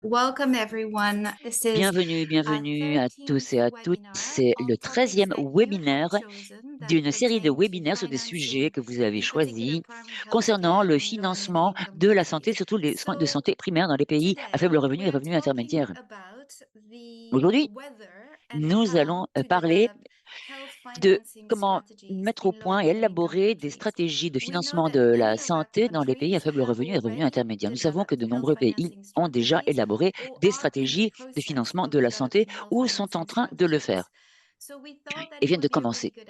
Welcome everyone. This is Bienvenue, our bienvenue à 13th tous et à toutes. webinar C'est le on topics 13e that you have webinaire chosen that d'une série de pertain to webinaires sur des sujets financing, que vous avez in particular choisis primary concernant healthcare le in low and financement middle income de la santé, countries. surtout les soins de So santé primaires dans les pays à faible today revenu we et are revenus talking intermédiaires. about the Aujourd'hui, whether and nous allons how to parler develop health de financing comment strategies mettre au in low point and et middle income élaborer des countries. stratégies de We know financement de that la many of our santé dans les pays à countries faible have revenu et revenus already intermédiaires. Nous savons que developed de health nombreux pays financing ont déjà strategies élaboré or des are in the stratégies de process financement of de la santé developing health ou sont en financing train de le strategies. faire So we thought that et it viennent would de be a really commencer. good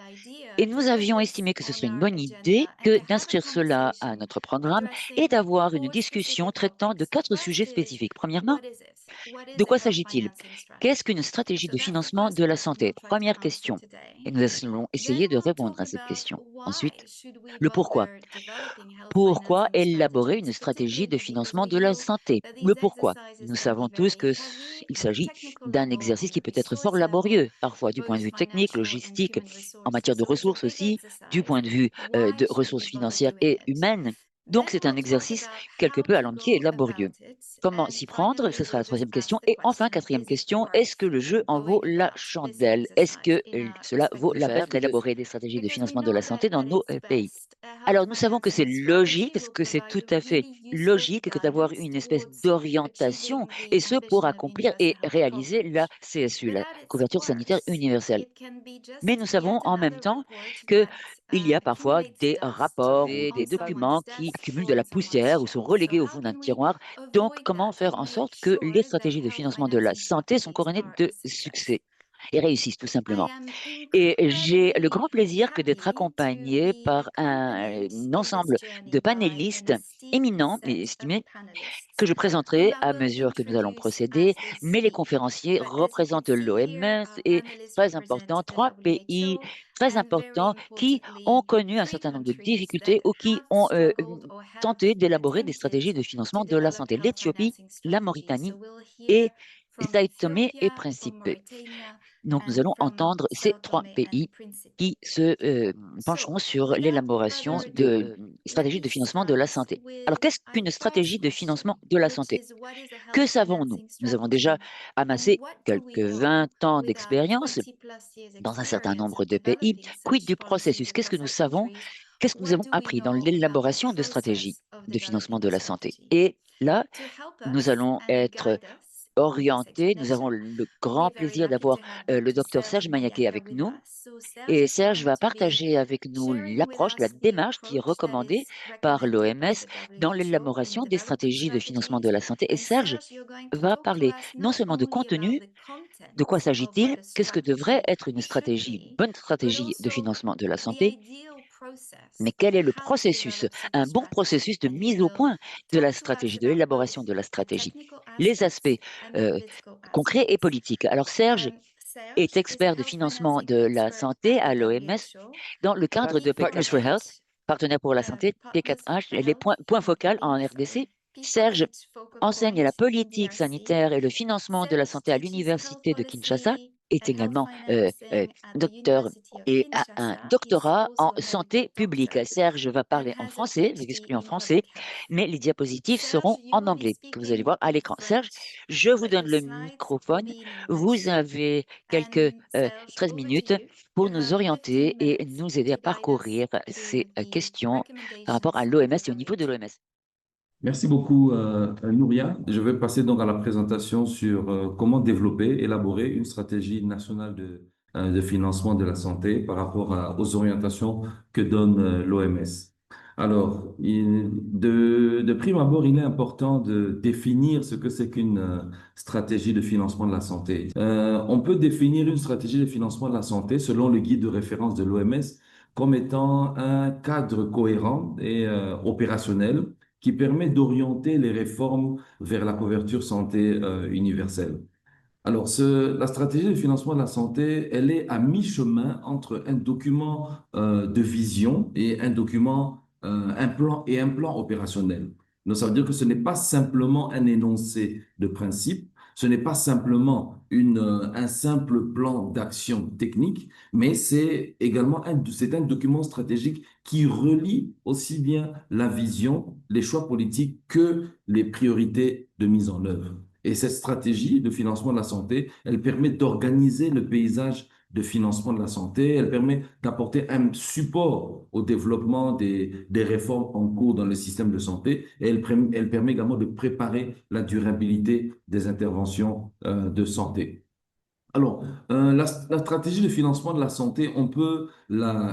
Et idea to nous put avions this estimé que ce on serait une our bonne idée agenda and que to have a d'inscrire cela à conversation notre programme et addressing d'avoir une four discussion specific traitant de topics. The 4 first sujets is, spécifiques. Premièrement, what is it? What de is a quoi health s'agit-il? financing Qu'est-ce strategy? qu'une stratégie So de that's the financement first de la question santé? we'll try to Première answer question. Et today. nous allons Then essayer de we'll répondre talk à cette about question. Ensuite, why should we le pourquoi. bother developing health Pourquoi financing élaborer une strategies, stratégie de particularly because financement we de la know santé? that Le these pourquoi. exercises Nous can be savons tous very que heavy il at the s'agit technical d'un level exercice and qui peut être fort resource level, laborieux, parfois du point de both vue technique, financial and logistique, human en resources. matière de So it's a ressources big aussi, du point exercise. de vue Why de should ressources we bother financières doing et it? humaines. Donc Then c'est un we'll talk exercice about quelque how peu to alambiqué et go laborieux. about it. Comment And s'y prendre? finally, Ce sera we'll la troisième discuss question. the Et enfin, question, quatrième is it question, est-ce que worth le jeu en vaut going la about this chandelle? Est-ce exercise que in our cela vaut respective la peine countries? d'élaborer des stratégies de Because we financement de know la that santé dans at nos its pays? best, a health Alors, nous savons que c'est financing strategy logique, will que c'est provide tout a à fait really useful logique que d'avoir guidance une espèce towards d'orientation, achieving the et ce pour ambition of accomplir universal et health réaliser la coverage. CSU, But la at its couverture sanitaire worst, universelle. it can be Mais just nous savons yet en même another temps report qu'il that y a parfois accumulates des dust rapports et on des someone's documents qui desk accumulent de or la on someone's poussière ou sont shelf. So relégués au how fond d'un can we tiroir. Donc, avoid comment that faire and en make sorte que les sure that stratégies de health financement de la financing santé sont strategies couronnées are a de success? succès et réussissent tout I simplement? am Et j'ai le incredibly grand plaisir que d'être happy to accompagné be par accompanied un in this ensemble journey de by an panélistes esteemed éminents et set of estimés panelists que je whom présenterai I à will mesure que nous allons introduce procéder, as they mais les speak. conférenciers But as you can représentent see here, l'OMS our et panelists très represent important, the 3 pays WHO très and very importants qui ont importantly, connu un three certain nombre de countries difficultés that ou qui have ont struggled or have tenté d'élaborer des attempted stratégies de to financement de la develop santé: health l'Éthiopie, financing la strategies. So Mauritanie we'll et hear from Sao Tomé et Ethiopia, from Principe. Mauritania, Donc nous and allons from entendre ces Sao 3 Tome and pays Principe. qui se So, pencheront sur without l'élaboration further de ado, let stratégies me de financement de la start santé. Alors, with qu'est-ce our qu'une stratégie first de financement question, de la which santé? is what is a Que health savons-nous? financing Nous avons déjà strategy and amassé what do quelques we know 20 ans with our d'expérience 20 plus years dans un certain experience nombre of de pays. developing Quid such du policies processus? Qu'est-ce que across nous our savons? countries? Qu'est-ce que nous What avons do we appris dans know about the l'élaboration de stratégies process of de financement developing de a la santé? strategy? Et là, To help nous us allons and être guide us in this orientés. Nous avons explanation, le grand we're very plaisir happy d'avoir to have le Dr. docteur Serge Serge Mayaké Mayaka avec with nous. us. So Serge Et is Serge going va to be partager avec nous sharing with l'approche, la us the démarche qui est approach that recommandée is par recommended by l'OMS the dans WHO in l'élaboration des developing stratégies de financement de strategies. la santé. Et And Serge Serge, you're going to va talk to parler us non not seulement de only about contenu, the de quoi content of s'agit-il, what a qu'est-ce que devrait strategy être une should stratégie, be, bonne but stratégie de also financement de la the santé, ideal mais process quel of est le how to processus, develop such a un bon strategy. processus de And he mise au will point de la talk to us stratégie, de about both l'élaboration de la the stratégie, technical les aspects aspects and the euh, political concrets et aspects. politiques. Alors Serge est Serge is a expert de health financement financing de la expert santé at the à l'OMS WHO. dans le cadre He de Partners for Health, coordinates partenaire pour la santé, Partners for P4H, les Health, points focaux en RDC. Serge P4H focal enseigne la point in politique DRC. sanitaire et le financement de la Serge santé à teaches health l'université de Kinshasa, policy est and health également financing at the docteur University of et a un Kinshasa. He's doctorat en also a medical santé publique. doctor Serge va and parler en has a français, je PhD m'exprime en in français, public health. mais les diapositives Serge, seront you en will be anglais, que vous allez voir speaking à in l'écran. Serge, French, je vous but donne your le slides will microphone. be in Vous English. avez quelques And Serge, treize over to minutes you. pour You nous have 15 orienter et minutes nous aider to à guide us parcourir ces through the questions par rapport à recommendations on l'OMS et au niveau de WHO. l'OMS. Merci beaucoup, Nouria. Je vais passer donc à la présentation sur comment développer, élaborer une stratégie nationale de financement de la santé par rapport aux orientations que donne l'OMS. Alors, de prime abord, il est important de définir ce que c'est qu'une stratégie de financement de la santé. On peut définir une stratégie de financement de la santé selon le guide de référence de l'OMS comme étant un cadre cohérent et opérationnel qui permet d'orienter les réformes vers la couverture santé universelle. Alors, la stratégie de financement de la santé, elle est à mi-chemin entre un document de vision et un document, un plan opérationnel. Donc, ça veut dire que ce n'est pas simplement un énoncé de principe, ce n'est pas simplement un simple plan d'action technique, mais c'est un document stratégique qui relie aussi bien la vision, les choix politiques que les priorités de mise en œuvre. Et cette stratégie de financement de la santé, elle permet d'organiser le paysage de financement de la santé, elle permet d'apporter un support au développement des réformes en cours dans le système de santé et elle permet également de préparer la durabilité des interventions de santé. Alors, la stratégie de financement de la santé,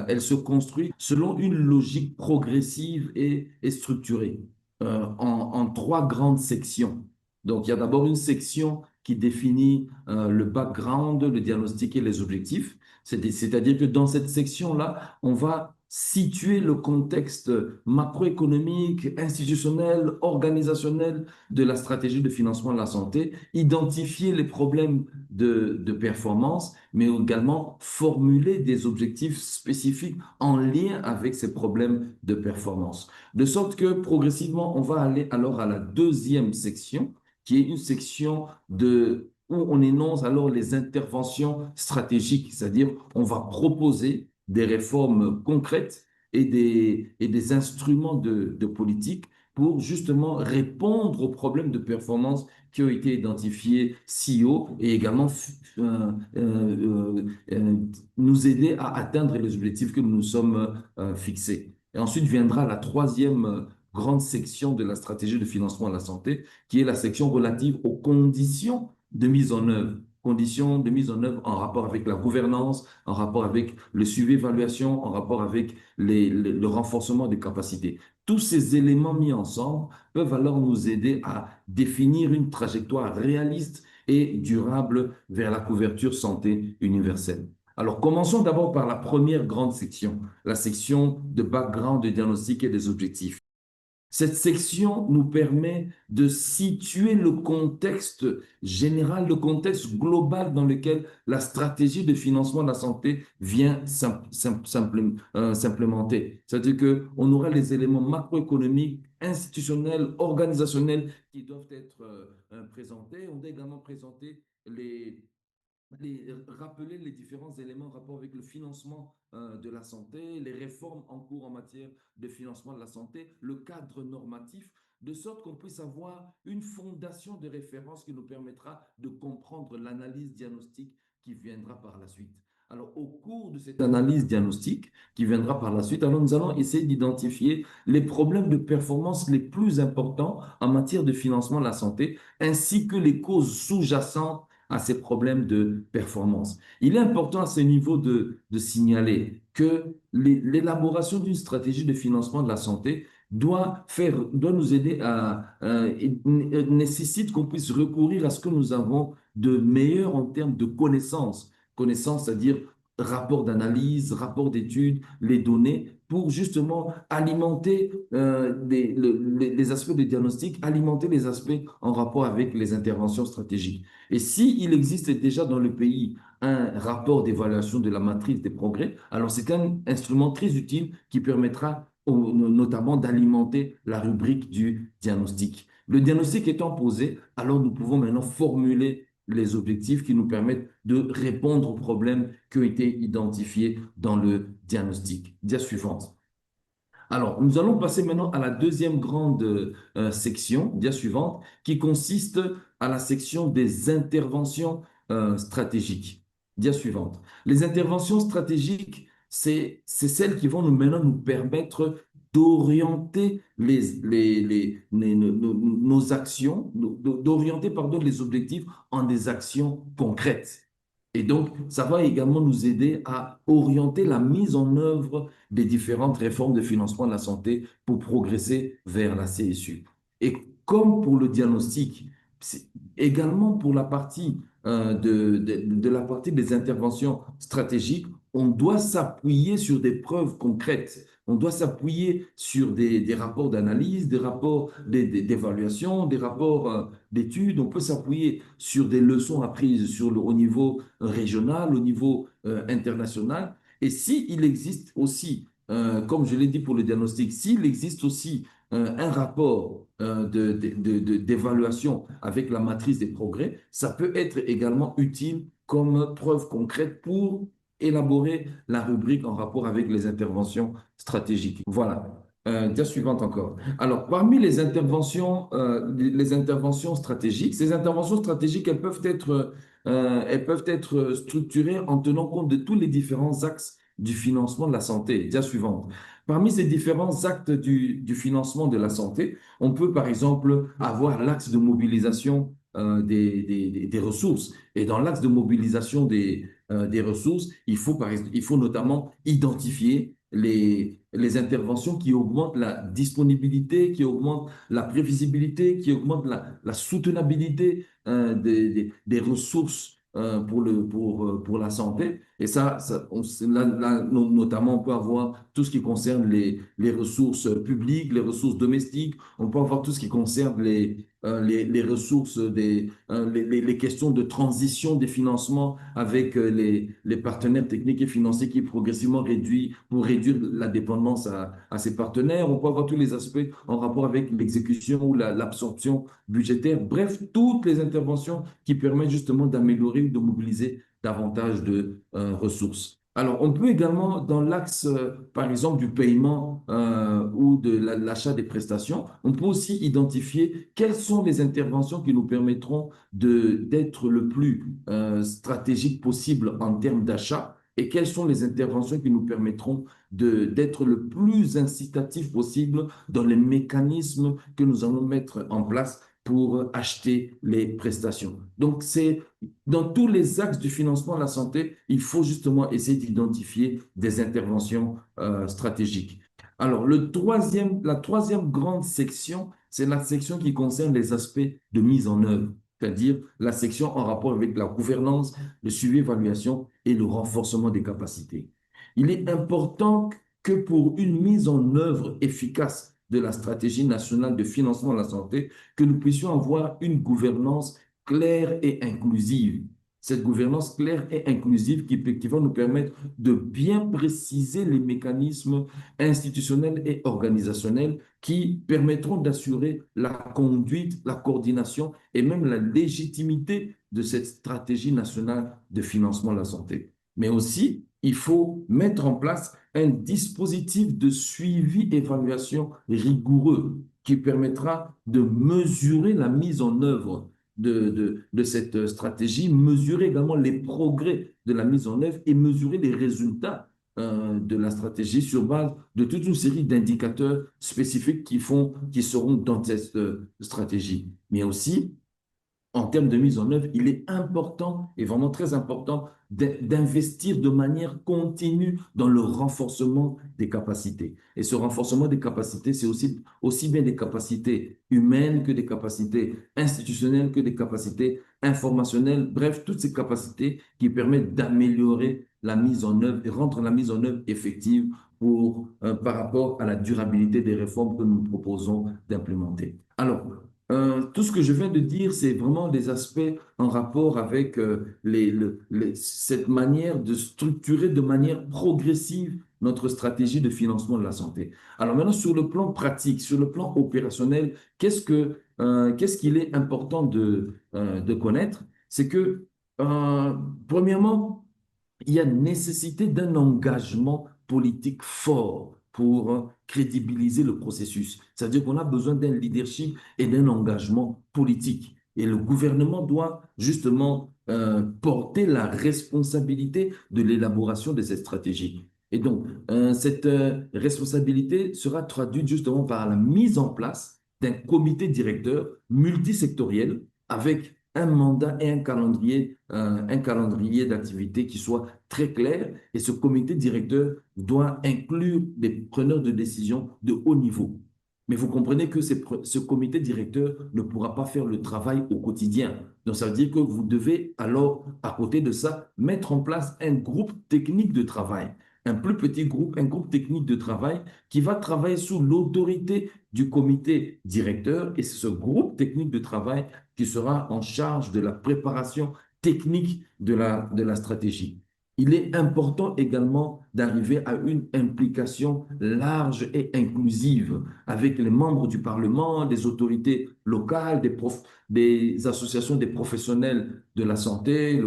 elle se construit selon une logique progressive et structurée en trois grandes sections. Donc, il y a d'abord une section qui définit le background, le diagnostic et les objectifs. C'est-à-dire que dans cette section-là, on va situer le contexte macroéconomique, institutionnel, organisationnel de la stratégie de financement de la santé, identifier les problèmes de performance, mais également formuler des objectifs spécifiques en lien avec ces problèmes de performance. De sorte que progressivement, on va aller alors à la deuxième section, qui est une section où on énonce alors les interventions stratégiques, c'est-à-dire on va proposer des réformes concrètes et des instruments de politique pour justement répondre aux problèmes de performance qui ont été identifiés si haut et également nous aider à atteindre les objectifs que nous nous sommes fixés. Et ensuite viendra la troisième grande section de la stratégie de financement de la santé, qui est la section relative aux conditions de mise en œuvre. Conditions de mise en œuvre en rapport avec la gouvernance, en rapport avec le suivi-évaluation, en rapport avec le renforcement des capacités. Tous ces éléments mis ensemble peuvent alors nous aider à définir une trajectoire réaliste et durable vers la couverture santé universelle. Alors, commençons d'abord par la première grande section, la section de background, de diagnostic et des objectifs. Cette section nous permet de situer le contexte général, le contexte global dans lequel la stratégie de financement de la santé vient s'implémenter. C'est-à-dire qu'on aura les éléments macroéconomiques, institutionnels, organisationnels qui doivent être présentés. On doit également présenter rappeler les différents éléments en rapport avec le financement de la santé, les réformes en cours en matière de financement de la santé, le cadre normatif, de sorte qu'on puisse avoir une fondation de référence qui nous permettra de comprendre l'analyse diagnostique qui viendra par la suite. Alors, au cours de cette analyse diagnostique qui viendra par la suite, alors nous allons essayer d'identifier les problèmes de performance les plus importants en matière de financement de la santé, ainsi que les causes sous-jacentes à ces problèmes de performance. Il est important à ce niveau de signaler que l'élaboration d'une stratégie de financement de la santé doit nous aider nécessite qu'on puisse recourir à ce que nous avons de meilleur en termes de connaissances. Connaissances, c'est-à-dire rapport d'analyse, rapport d'études, les données, pour justement alimenter les aspects de diagnostic, alimenter les aspects en rapport avec les interventions stratégiques. Et s'il existe déjà dans le pays un rapport d'évaluation de la matrice des progrès, alors c'est un instrument très utile qui permettra notamment d'alimenter la rubrique du diagnostic. Le diagnostic étant posé, alors nous pouvons maintenant formuler les objectifs qui nous permettent de répondre aux problèmes qui ont été identifiés dans le diagnostic. Dia suivante. Alors, nous allons passer maintenant à la deuxième grande section, dia suivante, qui consiste à la section des interventions stratégiques. Dia suivante. Les interventions stratégiques, c'est celles qui vont maintenant nous permettre d'orienter nos actions, d'orienter, pardon, les objectifs en des actions concrètes. Et donc, ça va également nous aider à orienter la mise en œuvre des différentes réformes de financement de la santé pour progresser vers la CSU. Et comme pour le diagnostic, également pour la partie de la partie des interventions stratégiques, on doit s'appuyer sur des preuves concrètes. On doit s'appuyer sur des rapports d'analyse, des rapports d'évaluation, des rapports d'études. On peut s'appuyer sur des leçons apprises au niveau régional, au niveau international. Et s'il existe aussi, comme je l'ai dit pour le diagnostic, s'il existe aussi un rapport d'évaluation avec la matrice des progrès, ça peut être également utile comme preuve concrète pour élaborer la rubrique en rapport avec les interventions stratégiques. Voilà. Dia suivante encore. Alors, parmi les interventions stratégiques, ces interventions stratégiques, elles peuvent être structurées en tenant compte de tous les différents axes du financement de la santé. Dia suivante. Parmi ces différents actes du financement de la santé, on peut par exemple avoir l'axe de mobilisation des ressources. Et dans l'axe de mobilisation des ressources, il faut notamment identifier les interventions qui augmentent la disponibilité, qui augmentent la prévisibilité, qui augmentent la soutenabilité des ressources pour la santé. Et notamment, on peut avoir tout ce qui concerne les ressources publiques, les ressources domestiques, on peut avoir tout ce qui concerne les ressources, les questions de transition des financements avec les partenaires techniques et financiers qui progressivement pour réduire la dépendance à ces partenaires. On peut avoir tous les aspects en rapport avec l'exécution ou l'absorption budgétaire. Bref, toutes les interventions qui permettent justement d'améliorer ou de mobiliser davantage de ressources. Alors, on peut également, dans l'axe, par exemple, du paiement ou de l'achat des prestations, on peut aussi identifier quelles sont les interventions qui nous permettront d'être le plus stratégique possible en termes d'achat et quelles sont les interventions qui nous permettront d'être le plus incitatif possible dans les mécanismes que nous allons mettre en place pour acheter les prestations. Donc, c'est dans tous les axes du financement de la santé, il faut justement essayer d'identifier des interventions stratégiques. Alors, la troisième grande section, c'est la section qui concerne les aspects de mise en œuvre, c'est-à-dire la section en rapport avec la gouvernance, le suivi, évaluation et le renforcement des capacités. Il est important que pour une mise en œuvre efficace de la stratégie nationale de financement de la santé, que nous puissions avoir une gouvernance claire et inclusive. Cette gouvernance claire et inclusive qui va nous permettre de bien préciser les mécanismes institutionnels et organisationnels qui permettront d'assurer la conduite, la coordination et même la légitimité de cette stratégie nationale de financement de la santé. Mais aussi, il faut mettre en place un dispositif de suivi-évaluation rigoureux qui permettra de mesurer la mise en œuvre de cette stratégie, mesurer également les progrès de la mise en œuvre et mesurer les résultats de la stratégie sur base de toute une série d'indicateurs spécifiques qui seront dans cette stratégie. Mais aussi, en termes de mise en œuvre, il est important et vraiment très important d'investir de manière continue dans le renforcement des capacités. Et ce renforcement des capacités, c'est aussi bien des capacités humaines que des capacités institutionnelles, que des capacités informationnelles. Bref, toutes ces capacités qui permettent d'améliorer la mise en œuvre et rendre la mise en œuvre effective par rapport à la durabilité des réformes que nous proposons d'implémenter. Alors, tout ce que je viens de dire, c'est vraiment des aspects en rapport avec cette manière de structurer de manière progressive notre stratégie de financement de la santé. Alors maintenant, sur le plan pratique, sur le plan opérationnel, qu'est-ce qu'il est important de connaître? C'est que, premièrement, il y a nécessité d'un engagement politique fort pour crédibiliser le processus. C'est-à-dire qu'on a besoin d'un leadership et d'un engagement politique. Et le gouvernement doit justement porter la responsabilité de l'élaboration de cette stratégie. Et donc, cette responsabilité sera traduite justement par la mise en place d'un comité directeur multisectoriel avec un mandat et un calendrier d'activité qui soit très clair. Et ce comité directeur doit inclure des preneurs de décision de haut niveau. Mais vous comprenez que ce comité directeur ne pourra pas faire le travail au quotidien. Donc, ça veut dire que vous devez alors, à côté de ça, mettre en place un groupe technique de travail, un plus petit groupe, un groupe technique de travail qui va travailler sous l'autorité du comité directeur. Et c'est ce groupe technique de travail qui sera en charge de la préparation technique de la stratégie. Il est important également d'arriver à une implication large et inclusive avec les membres du Parlement, des autorités locales, des associations des professionnels de la santé,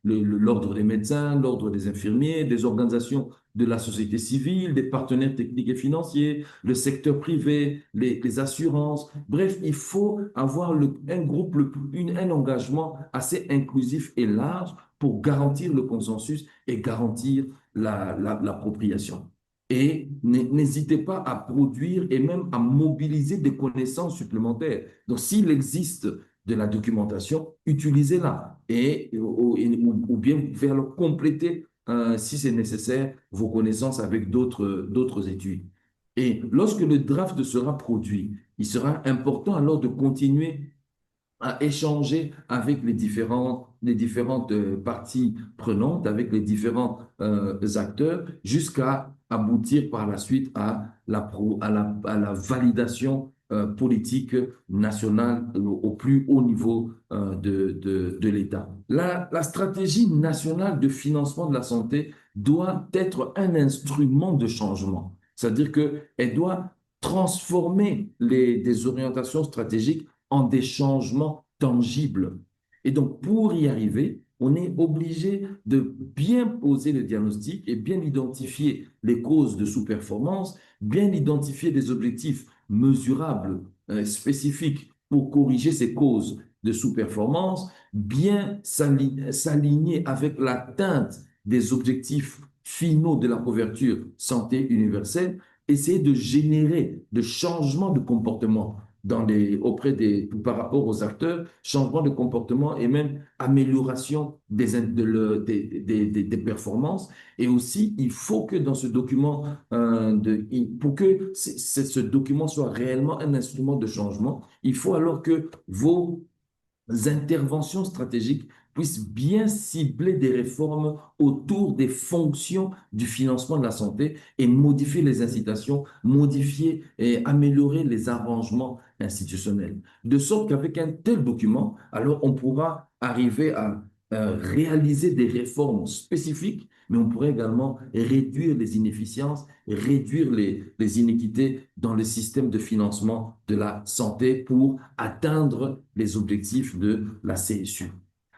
l'ordre des médecins, l'ordre des infirmiers, des organisations de la société civile, des partenaires techniques et financiers, le secteur privé, les assurances. Bref, il faut avoir un groupe, un engagement assez inclusif et large pour garantir le consensus et garantir l'appropriation. Et n'hésitez pas à produire et même à mobiliser des connaissances supplémentaires. Donc, s'il existe de la documentation, utilisez-la ou bien vous pouvez alors compléter, si c'est nécessaire, vos connaissances avec d'autres études. Et lorsque le draft sera produit, il sera important alors de continuer à échanger avec les différentes parties prenantes, avec les différents acteurs, jusqu'à aboutir par la suite à la validation politique nationale au plus haut niveau de l'État. La stratégie nationale de financement de la santé doit être un instrument de changement, c'est-à-dire qu'elle doit transformer des orientations stratégiques en des changements tangibles. Et donc, pour y arriver, on est obligé de bien poser le diagnostic et bien identifier les causes de sous-performance, bien identifier des objectifs mesurables, spécifiques pour corriger ces causes de sous-performance, bien s'aligner avec l'atteinte des objectifs finaux de la couverture santé universelle, essayer de générer de changements de comportement par rapport aux acteurs, changement de comportement et même amélioration des performances. Et aussi, il faut que dans ce document, pour que ce document soit réellement un instrument de changement, il faut alors que vos interventions stratégiques puissent bien cibler des réformes autour des fonctions du financement de la santé et modifier les incitations, modifier et améliorer les arrangements institutionnels. De sorte qu'avec un tel document, alors on pourra arriver à réaliser des réformes spécifiques, mais on pourrait également réduire les inefficiences, réduire les inéquités dans le système de financement de la santé pour atteindre les objectifs de la CSU.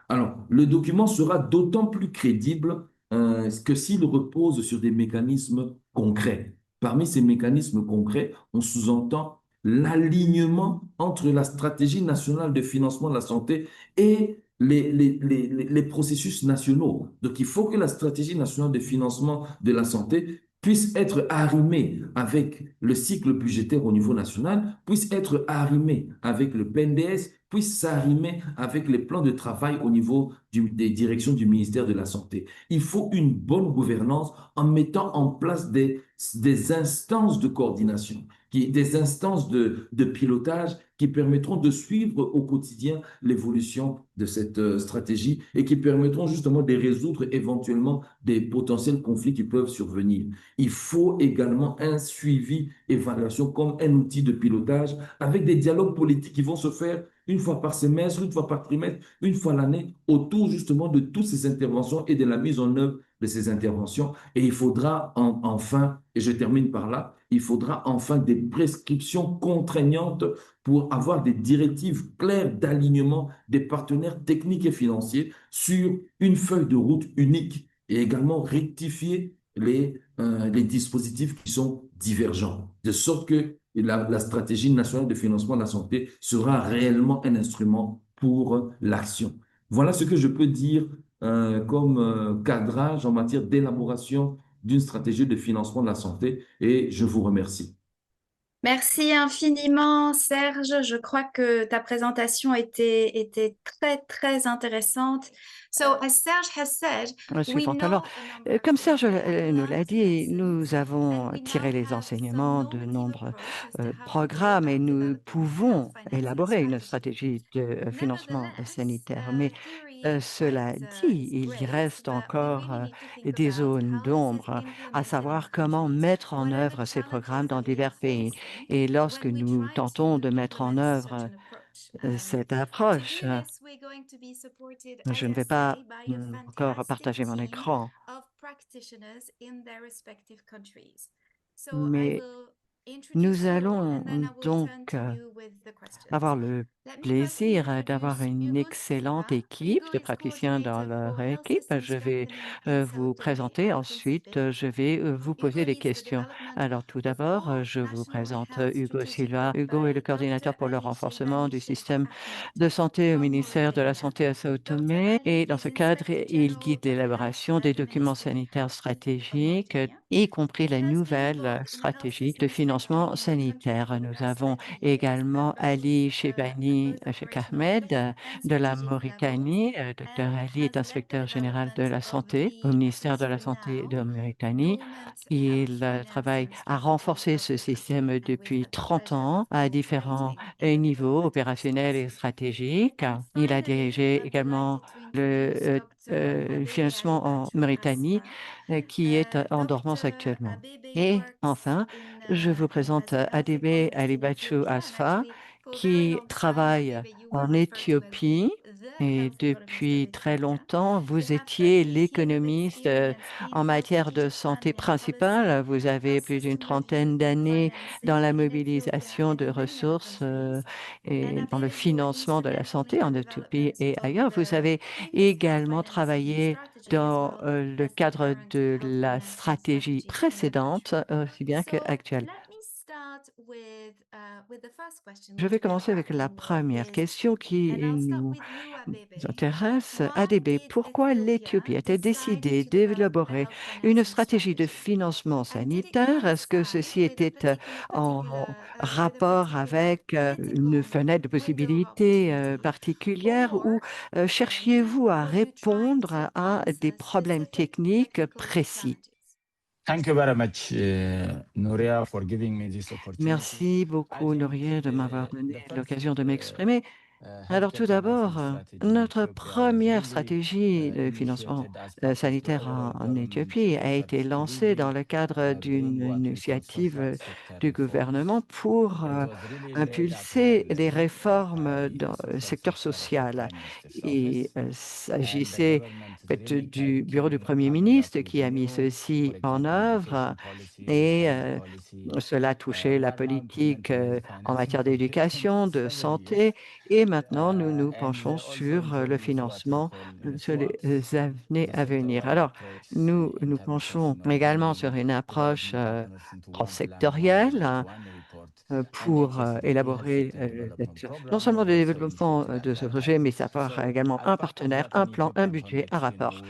Alors, le document sera d'autant plus crédible que s'il repose sur des mécanismes concrets. Parmi ces mécanismes concrets, on sous-entend l'alignement entre la stratégie nationale de financement de la santé et les processus nationaux. Donc, il faut que la stratégie nationale de financement de la santé puisse être arrimée avec le cycle budgétaire au niveau national, puisse être arrimée avec le PNDS, puisse s'arrimer avec les plans de travail au niveau des directions du ministère de la Santé. Il faut une bonne gouvernance en mettant en place des instances de coordination, des instances de pilotage qui permettront de suivre au quotidien l'évolution de cette stratégie et qui permettront justement de résoudre éventuellement des potentiels conflits qui peuvent survenir. Il faut également un suivi, évaluation comme un outil de pilotage avec des dialogues politiques qui vont se faire une fois par semestre, une fois par trimestre, une fois l'année, autour justement de toutes ces interventions et de la mise en œuvre de ces interventions. Et il faudra enfin, et je termine par là, il faudra enfin des prescriptions contraignantes pour avoir des directives claires d'alignement des partenaires techniques et financiers sur une feuille de route unique et également rectifier les dispositifs qui sont divergents, de sorte que la stratégie nationale de financement de la santé sera réellement un instrument pour l'action. Voilà ce que je peux dire comme cadrage en matière d'élaboration d'une stratégie de financement de la santé et je vous remercie. Merci infiniment, Serge. Je crois que ta présentation était très, très intéressante. So, as Serge has said, Suivante. Alors, comme Serge nous l'a dit, nous avons tiré les enseignements de nombreux programmes et nous pouvons élaborer une stratégie de financement sanitaire. Mais cela dit, il y reste encore des zones d'ombre, à savoir comment mettre en œuvre ces programmes dans divers pays. Et lorsque nous tentons de mettre en œuvre cette approche, je ne vais pas encore partager mon écran. Mais nous allons donc avoir le plaisir d'avoir une excellente équipe de praticiens dans leur équipe. Je vais vous présenter, ensuite je vais vous poser des questions. Alors tout d'abord, je vous présente Hugo Silva. Hugo est le coordinateur pour le renforcement du système de santé au ministère de la Santé à Sao Tomé et dans ce cadre, il guide l'élaboration des documents sanitaires stratégiques, y compris la nouvelle stratégie de financement sanitaire. Nous avons également Ali Shebani Sheikh Ahmed de la Mauritanie. Dr Ali est inspecteur général de la santé au ministère de la Santé de Mauritanie. Il travaille à renforcer ce système depuis 30 ans à différents niveaux opérationnels et stratégiques. Il a dirigé également le financement en Mauritanie qui est en dormance actuellement. Et enfin, je vous présente Adebe Alibachou Asfa, qui travaille en Éthiopie. Et depuis très longtemps, vous étiez l'économiste en matière de santé principale. Vous avez plus d'une trentaine d'années dans la mobilisation de ressources et dans le financement de la santé en Éthiopie et ailleurs. Vous avez également travaillé dans le cadre de la stratégie précédente, aussi bien qu'actuelle. Je vais commencer avec la première question qui nous intéresse. ADB, pourquoi l'Éthiopie a-t-elle décidé d'élaborer une stratégie de financement sanitaire? Est-ce que ceci était en rapport avec une fenêtre de possibilités particulière ou cherchiez-vous à répondre à des problèmes techniques précis? Thank you very much, Nuria, for giving me this opportunity. Merci beaucoup, Nouriel, de m'avoir donné l'occasion de m'exprimer. Alors tout d'abord, notre première stratégie de financement sanitaire en Éthiopie a été lancée dans le cadre d'une initiative du gouvernement pour impulser les réformes dans le secteur social. Il s'agissait du bureau du Premier ministre qui a mis ceci en œuvre et cela touchait la politique en matière d'éducation, de santé et maintenant nous nous penchons sur le financement sur les années à venir. Alors, nous nous penchons également sur une approche transsectorielle pour élaborer non seulement le développement de ce projet, mais savoir également un partenaire, un plan, un budget, un rapport.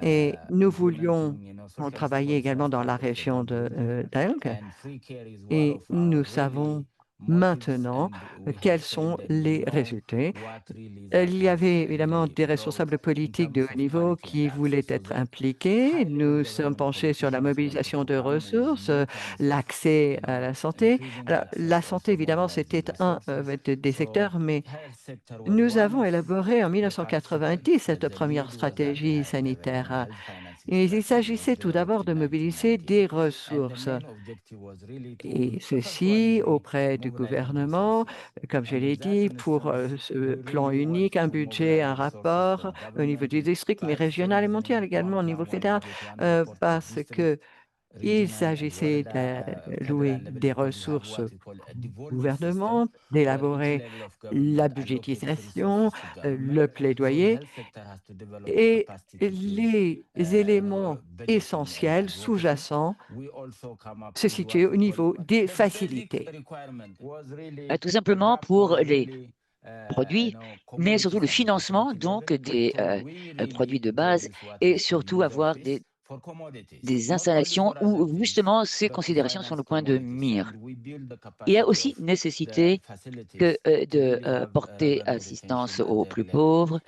Et nous voulions travailler également dans la région de Daeng et nous savons maintenant quels sont les résultats. Il y avait évidemment des responsables politiques de haut niveau qui voulaient être impliqués. Nous sommes penchés sur la mobilisation de ressources, l'accès à la santé. Alors, la santé, évidemment, c'était un des secteurs, mais nous avons élaboré en 1990 cette première stratégie sanitaire. Et il s'agissait tout d'abord de mobiliser des ressources, et ceci auprès du gouvernement, comme je l'ai dit, pour ce plan unique, un budget, un rapport au niveau du district, mais régional et mondial également au niveau fédéral, parce que il s'agissait d'allouer des ressources au gouvernement, d'élaborer la budgétisation, le plaidoyer et les éléments essentiels sous-jacents se situent au niveau des facilités. Tout simplement pour les produits, mais surtout le financement donc des produits de base et surtout avoir des installations où justement ces considérations sont le point de mire. Il y a aussi nécessité de porter assistance aux plus pauvres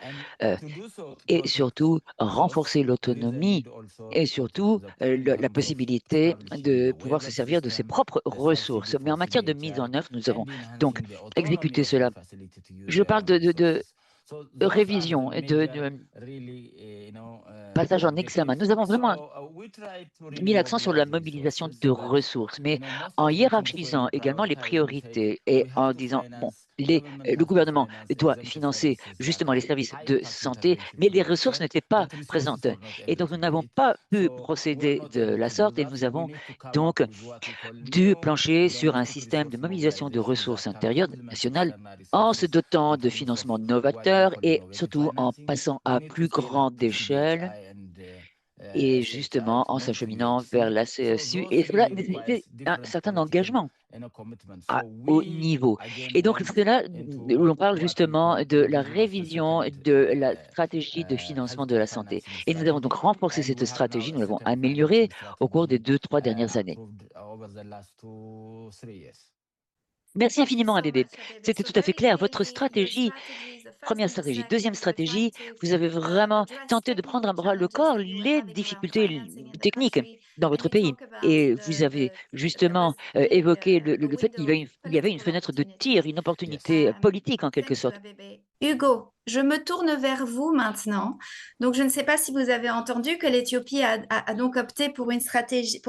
et surtout renforcer l'autonomie et surtout la possibilité de pouvoir se servir de ses propres ressources. Mais en matière de mise en œuvre, nous avons donc exécuté cela. Je parle de révision et de passage en examen. Nous avons vraiment mis l'accent sur la mobilisation de ressources, mais en hiérarchisant également les priorités et en disant, bon, le gouvernement doit financer justement les services de santé, mais les ressources n'étaient pas présentes. Et donc, nous n'avons pas pu procéder de la sorte et nous avons donc dû plancher sur un système de mobilisation de ressources intérieures nationales en se dotant de financements novateurs et surtout en passant à plus grande échelle et justement en s'acheminant vers la CSU. Et cela nécessitait un certain engagement à haut niveau. Et donc, c'est là où l'on parle justement de la révision de la stratégie de financement de la santé. Et nous avons donc renforcé cette stratégie, nous l'avons améliorée au cours des 2-3 dernières années. Merci infiniment, ADD. C'était tout à fait clair. Votre stratégie, première stratégie, deuxième stratégie, vous avez vraiment tenté de prendre à bras le corps les difficultés techniques dans votre pays. Et vous avez justement évoqué le fait qu'il y avait une fenêtre de tir, une opportunité politique en quelque sorte. Hugo, je me tourne vers vous maintenant. Donc, je ne sais pas si vous avez entendu que l'Éthiopie a donc opté pour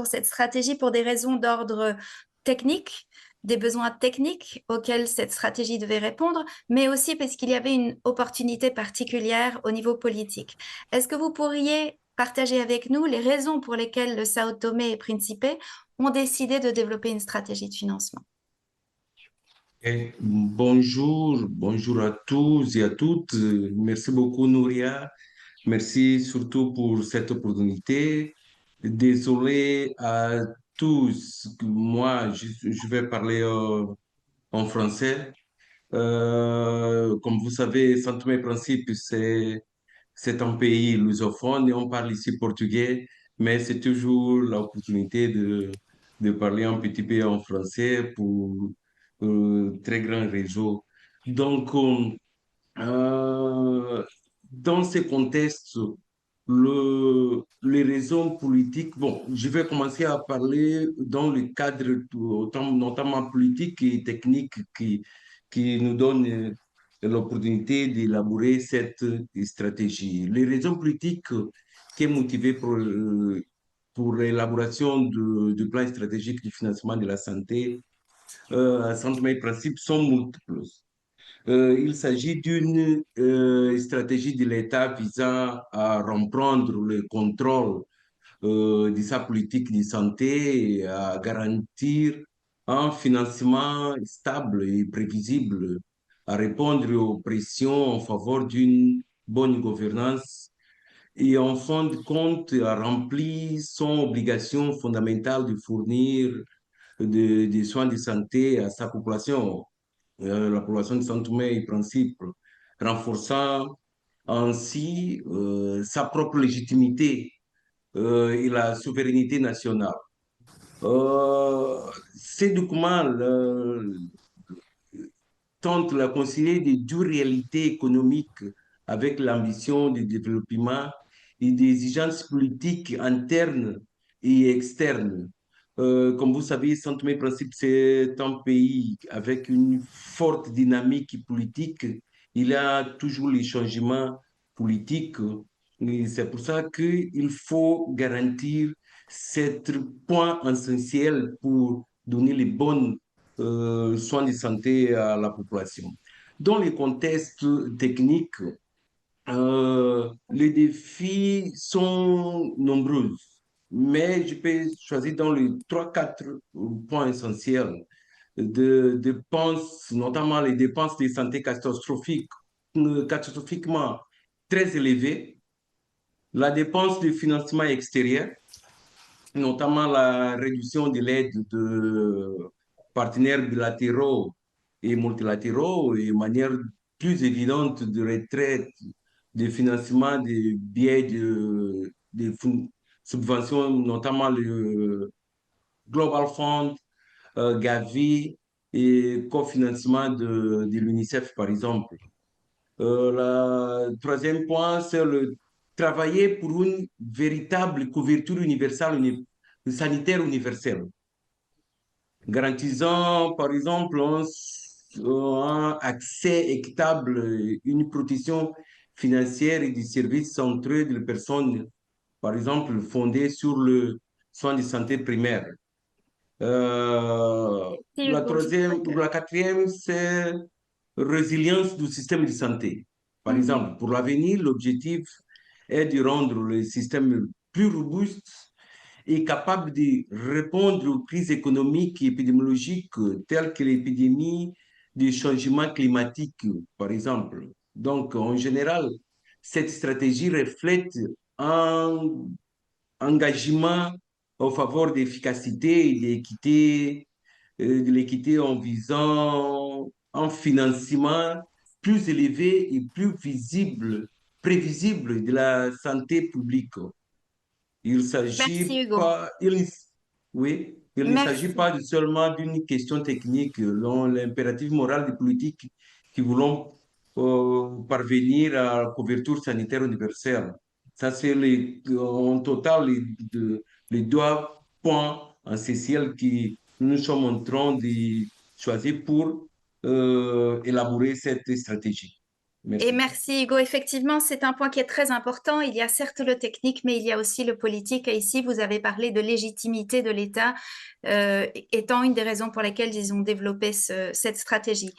cette stratégie pour des raisons d'ordre technique, des besoins techniques auxquels cette stratégie devait répondre, mais aussi parce qu'il y avait une opportunité particulière au niveau politique. Est-ce que vous pourriez partager avec nous les raisons pour lesquelles le Sao Tomé et Principe ont décidé de développer une stratégie de financement? Bonjour, bonjour à tous et à toutes. Merci beaucoup, Nouria. Merci surtout pour cette opportunité. Désolé à tous. Moi, je vais parler en français. Comme vous savez, Saint Thomé et Principe, c'est un pays lusophone et on parle ici portugais, mais c'est toujours l'opportunité de parler un petit peu en français pour très grand réseau. Donc, euh, dans ce contexte, les raisons politiques, bon, je vais commencer à parler dans le cadre notamment politique et technique qui nous donne l'opportunité d'élaborer cette stratégie. Les raisons politiques qui ont motivé pour l'élaboration de plans stratégiques de financement de la santé à Saint-Thomé et Principe sont multiples. Il s'agit d'une stratégie de l'État visant à reprendre le contrôle de sa politique de santé et à garantir un financement stable et prévisible, à répondre aux pressions en faveur d'une bonne gouvernance et en fin de compte à remplir son obligation fondamentale de fournir des soins de santé à sa population, la population de Saint Thomé et Principe, renforçant ainsi sa propre légitimité et la souveraineté nationale. Ces documents tentent de concilier des dures réalités économiques avec l'ambition de développement et des exigences politiques internes et externes. Comme vous savez, Saint Thomé et Principe, c'est un pays avec une forte dynamique politique. Il y a toujours les changements politiques. Et c'est pour ça qu'il faut garantir cet point essentiel pour donner les bonnes soins de santé à la population. Dans les contextes techniques, les défis sont nombreux, mais je peux choisir dans les 3-4 points essentiels de dépenses, notamment les dépenses de santé catastrophiquement très élevées, la dépense de financement extérieur, notamment la réduction de l'aide de partenaires bilatéraux et multilatéraux et une manière plus évidente de retraite, de financement des biais de subventions, notamment le Global Fund, Gavi et cofinancement de l'UNICEF, par exemple. Le troisième point, c'est le travailler pour une véritable couverture universelle, sanitaire universelle, garantissant, par exemple, un accès équitable, une protection financière et des services centrés de personnes, par exemple, fondés sur le soin de santé primaire. La quatrième, c'est résilience du système de santé. Par exemple, pour l'avenir, l'objectif est de rendre le système plus robuste et capable de répondre aux crises économiques et épidémiologiques telles que l'épidémie du changement climatique, par exemple. Donc, en général, cette stratégie reflète un engagement en faveur d'efficacité et de l'équité en visant un financement plus élevé et plus visible, prévisible de la santé publique. Il Merci s'agit Hugo. pas, oui, il ne s'agit Merci. pas seulement d'une question technique, l'impératif moral des politiques qui voulons parvenir à la couverture sanitaire universelle. Ça, c'est en total les deux points essentiels que nous sommes en train de choisir pour élaborer cette stratégie. Et Merci. merci Hugo. Effectivement, c'est un point qui est très important. Il y a certes le technique, mais il y a aussi le politique. Et ici, vous avez parlé de légitimité de l'État étant une des raisons pour lesquelles ils ont développé cette stratégie.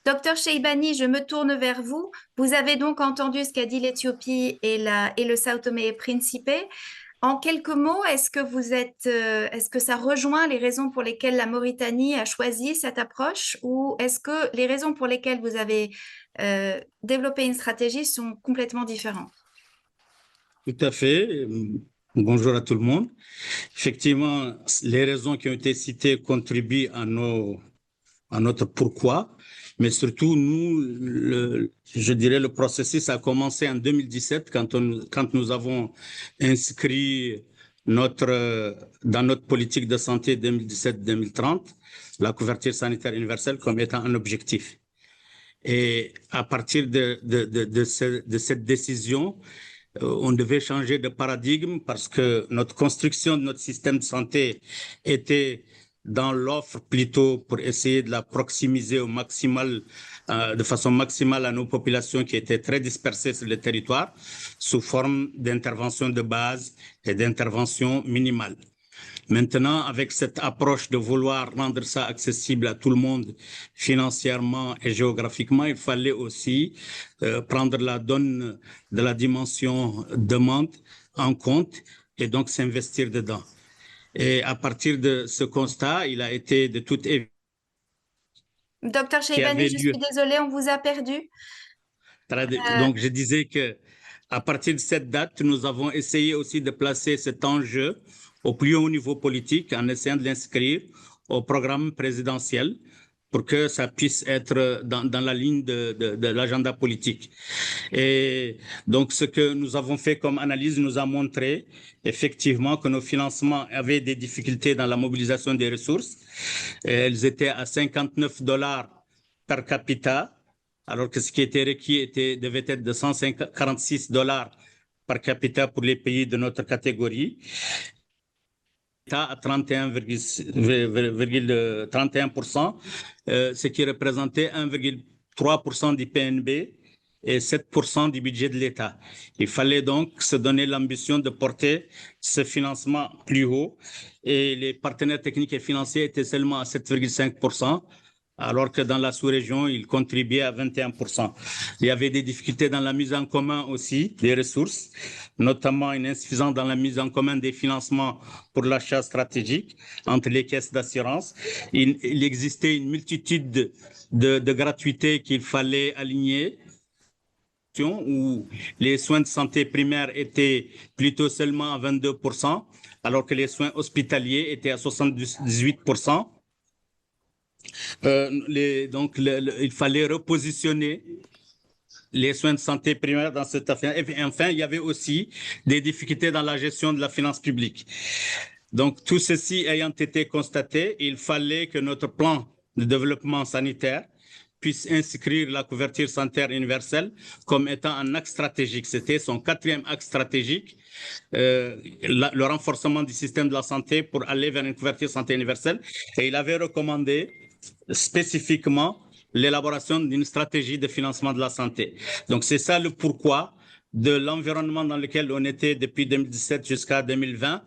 Docteur Sheibani, je me tourne vers vous. Vous avez donc entendu ce qu'a dit l'Éthiopie et le Sao Tomé et Principe. En quelques mots, est-ce que ça rejoint les raisons pour lesquelles la Mauritanie a choisi cette approche ou est-ce que les raisons pour lesquelles vous avez développé une stratégie sont complètement différentes? Tout à fait. Bonjour à tout le monde. Effectivement, les raisons qui ont été citées contribuent à notre pourquoi, mais surtout, je dirais, le processus a commencé en 2017 quand nous avons inscrit dans notre politique de santé 2017-2030 la couverture sanitaire universelle comme étant un objectif. Et à partir de cette décision, on devait changer de paradigme parce que notre construction de notre système de santé était dans l'offre plutôt pour essayer de la proximiser au maximal, de façon maximale à nos populations qui étaient très dispersées sur le territoire sous forme d'intervention de base et d'intervention minimale. Maintenant, avec cette approche de vouloir rendre ça accessible à tout le monde financièrement et géographiquement, il fallait aussi prendre la donne de la dimension demande en compte et donc s'investir dedans. Et à partir de ce constat, il a été de toute évidence. Docteur Sheibani, je suis désolée, on vous a perdu. Donc, je disais que à partir de cette date, nous avons essayé aussi de placer cet enjeu au plus haut niveau politique en essayant de l'inscrire au programme présidentiel pour que ça puisse être dans la ligne de l'agenda politique. Et donc, ce que nous avons fait comme analyse nous a montré effectivement que nos financements avaient des difficultés dans la mobilisation des ressources. Elles étaient à $59 per capita, alors que ce qui était requis devait être de $146 par capita pour les pays de notre catégorie. À 31%, ce qui représentait 1,3% du PNB et 7% du budget de l'État. Il fallait donc se donner l'ambition de porter ce financement plus haut et les partenaires techniques et financiers étaient seulement à 7,5%. Alors que dans la sous-région, ils contribuaient à 21%. Il y avait des difficultés dans la mise en commun aussi des ressources, notamment une insuffisance dans la mise en commun des financements pour l'achat stratégique entre les caisses d'assurance. Il existait une multitude de gratuités qu'il fallait aligner, où les soins de santé primaires étaient plutôt seulement à 22%, alors que les soins hospitaliers étaient à 78%. Donc, il fallait repositionner les soins de santé primaires dans cette affaire. Et enfin, il y avait aussi des difficultés dans la gestion de la finance publique. Donc, tout ceci ayant été constaté, il fallait que notre plan de développement sanitaire puisse inscrire la couverture sanitaire universelle comme étant un axe stratégique. C'était son 4e axe stratégique, le renforcement du système de la santé pour aller vers une couverture sanitaire universelle. Et il avait recommandé spécifiquement l'élaboration d'une stratégie de financement de la santé. Donc, c'est ça le pourquoi de l'environnement dans lequel on était depuis 2017 jusqu'à 2020.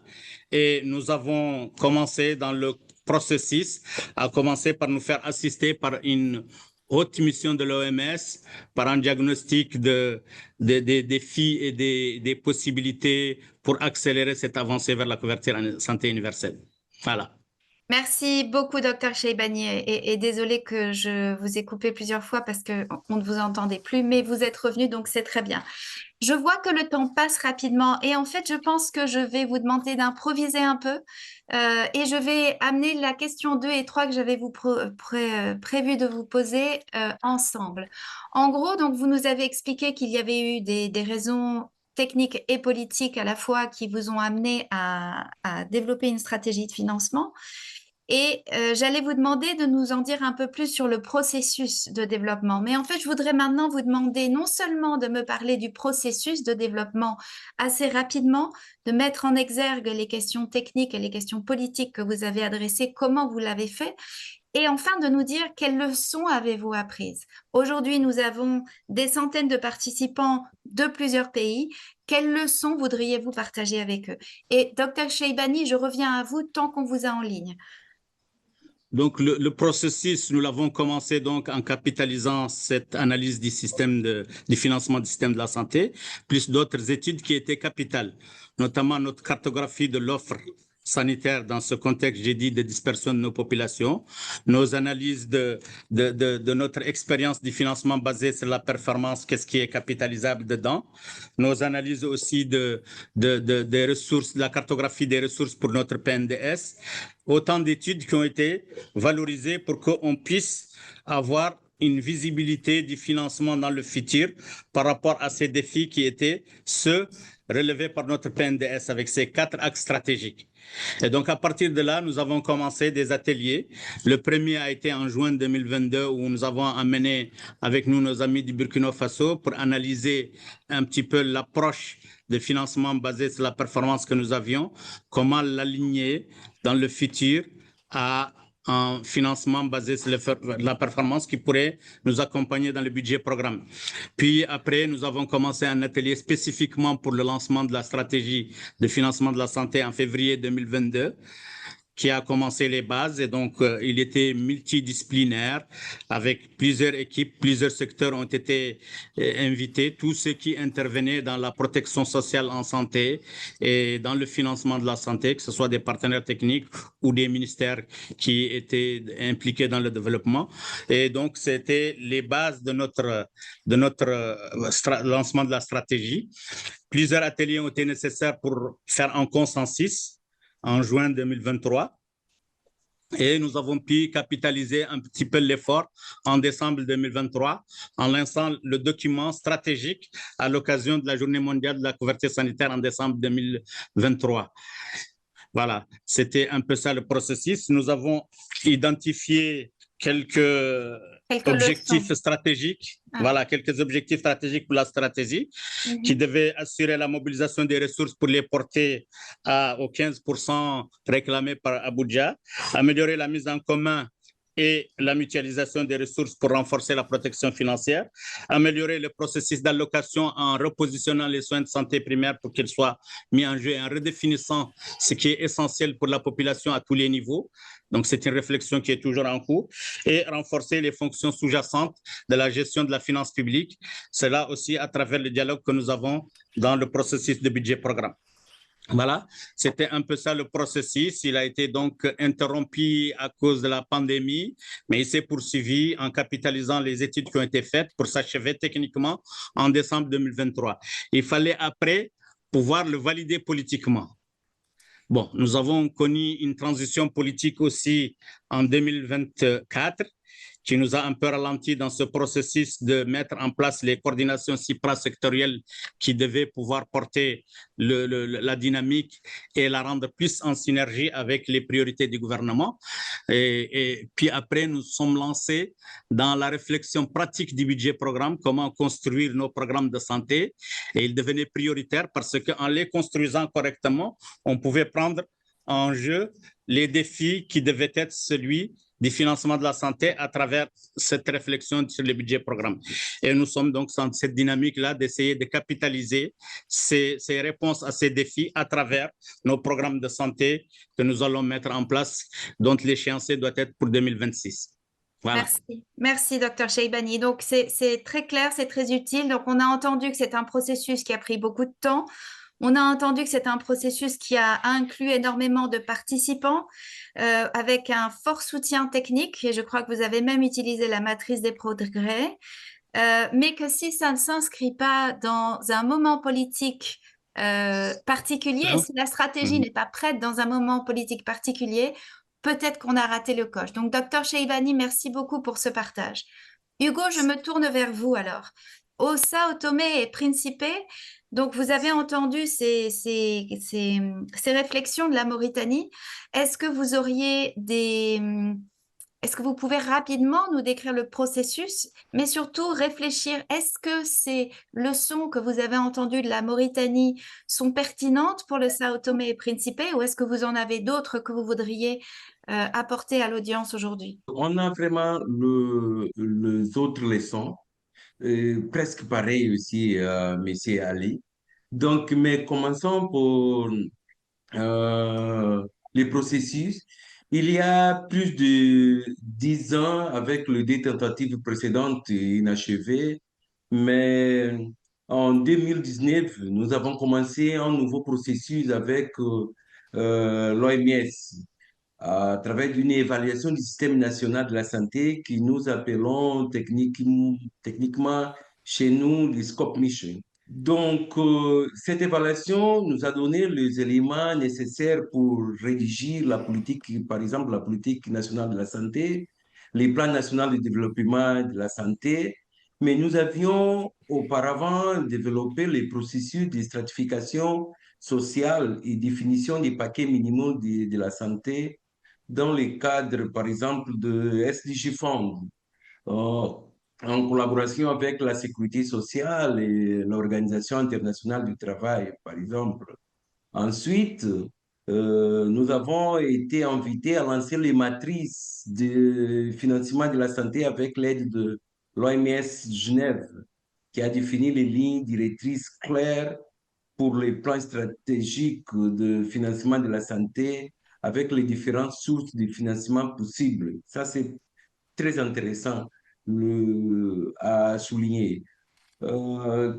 Et nous avons commencé dans le processus, à commencer par nous faire assister par une haute mission de l'OMS par un diagnostic des défis et des possibilités pour accélérer cette avancée vers la couverture en santé universelle. Voilà. Merci beaucoup, docteur Cheibani, et désolé que je vous ai coupé plusieurs fois parce qu'on ne vous entendait plus, mais vous êtes revenu, donc c'est très bien. Je vois que le temps passe rapidement et en fait, je pense que je vais vous demander d'improviser un peu et je vais amener la question 2 et 3 que j'avais prévu de vous poser ensemble. En gros, donc, vous nous avez expliqué qu'il y avait eu des raisons techniques et politiques à la fois qui vous ont amené à développer une stratégie de financement. Et j'allais vous demander de nous en dire un peu plus sur le processus de développement. Mais en fait, je voudrais maintenant vous demander non seulement de me parler du processus de développement assez rapidement, de mettre en exergue les questions techniques et les questions politiques que vous avez adressées, comment vous l'avez fait, et enfin de nous dire quelles leçons avez-vous apprises. Aujourd'hui, nous avons des centaines de participants de plusieurs pays. Quelles leçons voudriez-vous partager avec eux? Et Dr Cheibani, je reviens à vous tant qu'on vous a en ligne. Donc, le processus, nous l'avons commencé donc en capitalisant cette analyse du système du financement du système de la santé, plus d'autres études qui étaient capitales, notamment notre cartographie de l'offre sanitaire dans ce contexte, j'ai dit, de dispersion de nos populations, nos analyses de notre expérience du financement basé sur la performance, qu'est-ce qui est capitalisable dedans, nos analyses aussi des ressources, de la cartographie des ressources pour notre PNDS, autant d'études qui ont été valorisées pour qu'on puisse avoir une visibilité du financement dans le futur par rapport à ces défis qui étaient ceux relevés par notre PNDS avec ces 4 axes stratégiques. Et donc, à partir de là, nous avons commencé des ateliers. Le premier a été en juin 2022 où nous avons amené avec nous nos amis du Burkina Faso pour analyser un petit peu l'approche de financement basé sur la performance que nous avions, comment l'aligner dans le futur à un financement basé sur la performance qui pourrait nous accompagner dans le budget programme. Puis après, nous avons commencé un atelier spécifiquement pour le lancement de la stratégie de financement de la santé en février 2022, qui a commencé les bases et donc il était multidisciplinaire avec plusieurs équipes, plusieurs secteurs ont été invités, tous ceux qui intervenaient dans la protection sociale en santé et dans le financement de la santé, que ce soit des partenaires techniques ou des ministères qui étaient impliqués dans le développement. Et donc c'était les bases de notre lancement de la stratégie. Plusieurs ateliers ont été nécessaires pour faire un consensus en juin 2023. Et nous avons pu capitaliser un petit peu l'effort en décembre 2023 en lançant le document stratégique à l'occasion de la Journée mondiale de la couverture sanitaire en décembre 2023. Voilà, c'était un peu ça le processus. Nous avons identifié quelques objectifs stratégiques. Voilà, quelques objectifs stratégiques pour la stratégie qui devaient assurer la mobilisation des ressources pour les porter aux 15% réclamés par Abuja, améliorer la mise en commun et la mutualisation des ressources pour renforcer la protection financière, améliorer le processus d'allocation en repositionnant les soins de santé primaire pour qu'ils soient mis en jeu et en redéfinissant ce qui est essentiel pour la population à tous les niveaux. Donc, c'est une réflexion qui est toujours en cours et renforcer les fonctions sous-jacentes de la gestion de la finance publique. Cela aussi à travers le dialogue que nous avons dans le processus de budget programme. Voilà, c'était un peu ça le processus. Il a été donc interrompu à cause de la pandémie, mais il s'est poursuivi en capitalisant les études qui ont été faites pour s'achever techniquement en décembre 2023. Il fallait après pouvoir le valider politiquement. Bon, nous avons connu une transition politique aussi en 2024 qui nous a un peu ralenti dans ce processus de mettre en place les coordinations suprasectorielles qui devaient pouvoir porter la dynamique et la rendre plus en synergie avec les priorités du gouvernement. Et puis après, nous sommes lancés dans la réflexion pratique du budget programme, comment construire nos programmes de santé. Et ils devenaient prioritaires parce qu'en les construisant correctement, on pouvait prendre en jeu les défis qui devaient être celui du financement de la santé à travers cette réflexion sur le budget programme. Et nous sommes donc dans cette dynamique-là d'essayer de capitaliser ces réponses à ces défis à travers nos programmes de santé que nous allons mettre en place, dont l'échéancier doit être pour 2026. Voilà. Merci, merci, docteur Cheibani. Donc, c'est très clair, c'est très utile. Donc, on a entendu que c'est un processus qui a pris beaucoup de temps. On a entendu que c'est un processus qui a inclus énormément de participants avec un fort soutien technique. Et je crois que vous avez même utilisé la matrice des progrès. Mais que si ça ne s'inscrit pas dans un moment politique particulier, et si la stratégie n'est pas prête dans un moment politique particulier, peut-être qu'on a raté le coche. Donc, docteur Cheibani, merci beaucoup pour ce partage. Hugo, je me tourne vers vous alors. Au Sao Tomé et Principe, donc vous avez entendu ces réflexions de la Mauritanie. Est-ce que vous auriez Est-ce que vous pouvez rapidement nous décrire le processus, mais surtout réfléchir, est-ce que ces leçons que vous avez entendues de la Mauritanie sont pertinentes pour le Sao Tomé et Principe, ou est-ce que vous en avez d'autres que vous voudriez apporter à l'audience aujourd'hui? On a vraiment les autres leçons, presque pareil aussi, Monsieur Ali. Donc, mais commençons pour les processus. Il y a plus de 10 ans, avec les deux tentatives précédentes inachevées, mais en 2019, nous avons commencé un nouveau processus avec l'OMS à travers une évaluation du système national de la santé que nous appelons techniquement chez nous le SCOP Mission. Donc, cette évaluation nous a donné les éléments nécessaires pour rédiger la politique, par exemple la politique nationale de la santé, les plans nationaux de développement de la santé, mais nous avions auparavant développé les processus de stratification sociale et définition des paquets minimaux de la santé dans le cadre, par exemple, de SDG Fund, en collaboration avec la sécurité sociale et l'Organisation internationale du travail, par exemple. Ensuite, nous avons été invités à lancer les matrices de financement de la santé avec l'aide de l'OMS Genève, qui a défini les lignes directrices claires pour les plans stratégiques de financement de la santé avec les différentes sources de financement possibles. Ça, c'est très intéressant à souligner.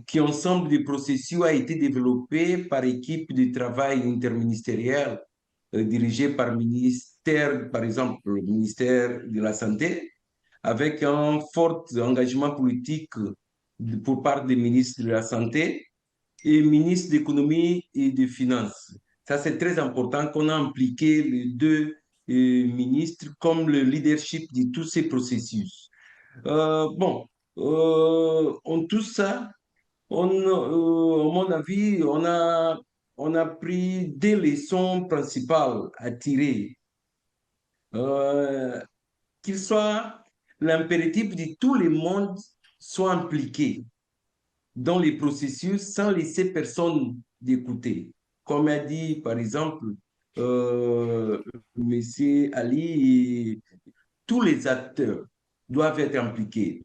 Qui ensemble des processus a été développé par équipe de travail interministériel dirigée par ministère, par exemple le ministère de la Santé, avec un fort engagement politique pour part des ministres de la Santé et ministre d'économie et des finances. Ça, c'est très important qu'on a impliqué les deux ministres comme le leadership de tous ces processus. Bon, en tout ça, à mon avis, on a pris des leçons principales à tirer. Qu'il soit l'impératif de tout le monde soit impliqué dans les processus sans laisser personne d'écouter. Comme a dit, par exemple, M. Ali, tous les acteurs doivent être impliqués,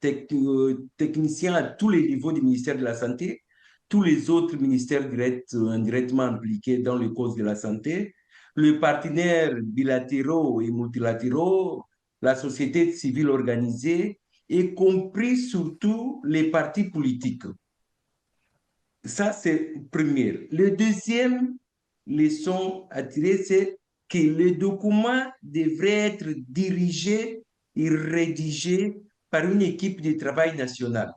techniciens à tous les niveaux du ministère de la Santé, tous les autres ministères indirectement impliqués dans les causes de la santé, les partenaires bilatéraux et multilatéraux, la société civile organisée, y compris surtout les partis politiques. Ça, c'est premier. Le deuxième leçon à tirer, c'est que le document devrait être dirigé et rédigé par une équipe de travail nationale,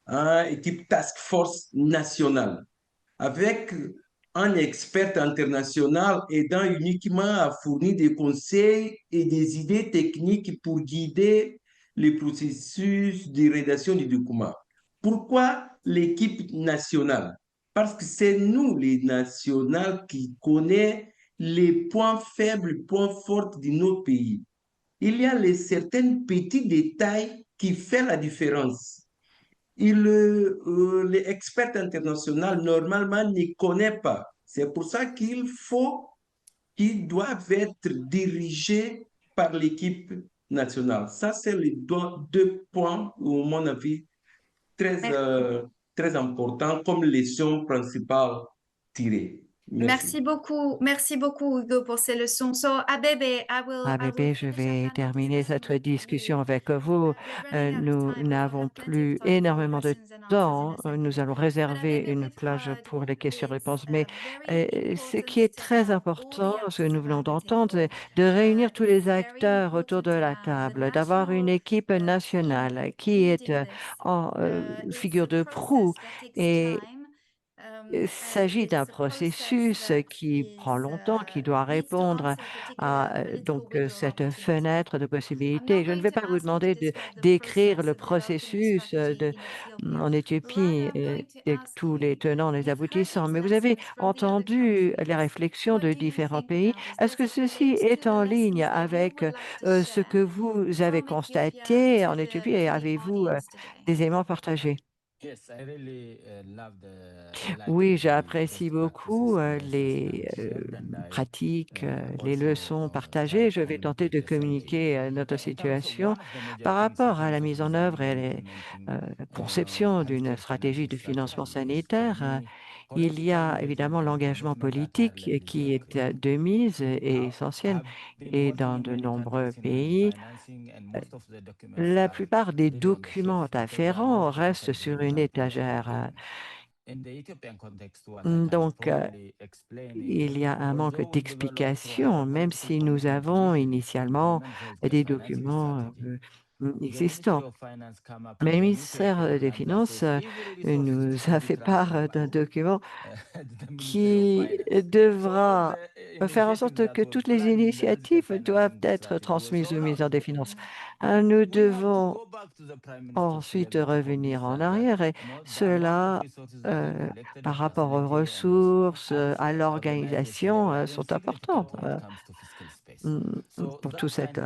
une équipe task force nationale, avec un expert international aidant uniquement à fournir des conseils et des idées techniques pour guider le processus de rédaction du document. Pourquoi l'équipe nationale? Parce que c'est nous, les nationales, qui connaissons les points faibles, les points forts de nos pays. Il y a certains petits détails qui font la différence. L'expert international, normalement, ne connaît pas. C'est pour ça qu'ils doivent être dirigés par l'équipe nationale. Ça, c'est les deux points, à mon avis, très importants comme leçon principale tirée. Merci. Merci beaucoup Hugo pour ces leçons. So Abebe, Bébé, je vais terminer cette discussion avec vous. Nous n'avons plus énormément de temps. Nous allons réserver une plage pour les questions-réponses. Mais ce qui est très important, ce que nous venons d'entendre, c'est de réunir tous les acteurs autour de la table, d'avoir une équipe nationale qui est en figure de proue. Et il s'agit d'un processus qui prend longtemps, qui doit répondre à cette fenêtre de possibilités. Je ne vais pas vous demander de décrire le processus en Éthiopie et tous les tenants, les aboutissants, mais vous avez entendu les réflexions de différents pays. Est-ce que ceci est en ligne avec ce que vous avez constaté en Éthiopie et avez-vous des éléments partagés? Oui, j'apprécie beaucoup les pratiques, les leçons partagées. Je vais tenter de communiquer notre situation par rapport à la mise en œuvre et la conception d'une stratégie de financement sanitaire. Il y a évidemment l'engagement politique qui est de mise et essentiel. Et dans de nombreux pays, la plupart des documents afférents restent sur une étagère. Donc, il y a un manque d'explication, même si nous avons initialement des documents existants. Mais le ministère des Finances nous a fait part d'un document qui devra faire en sorte que toutes les initiatives doivent être transmises au ministère des Finances. Nous devons ensuite revenir en arrière et cela, par rapport aux ressources, à l'organisation, sont importantes pour tout cet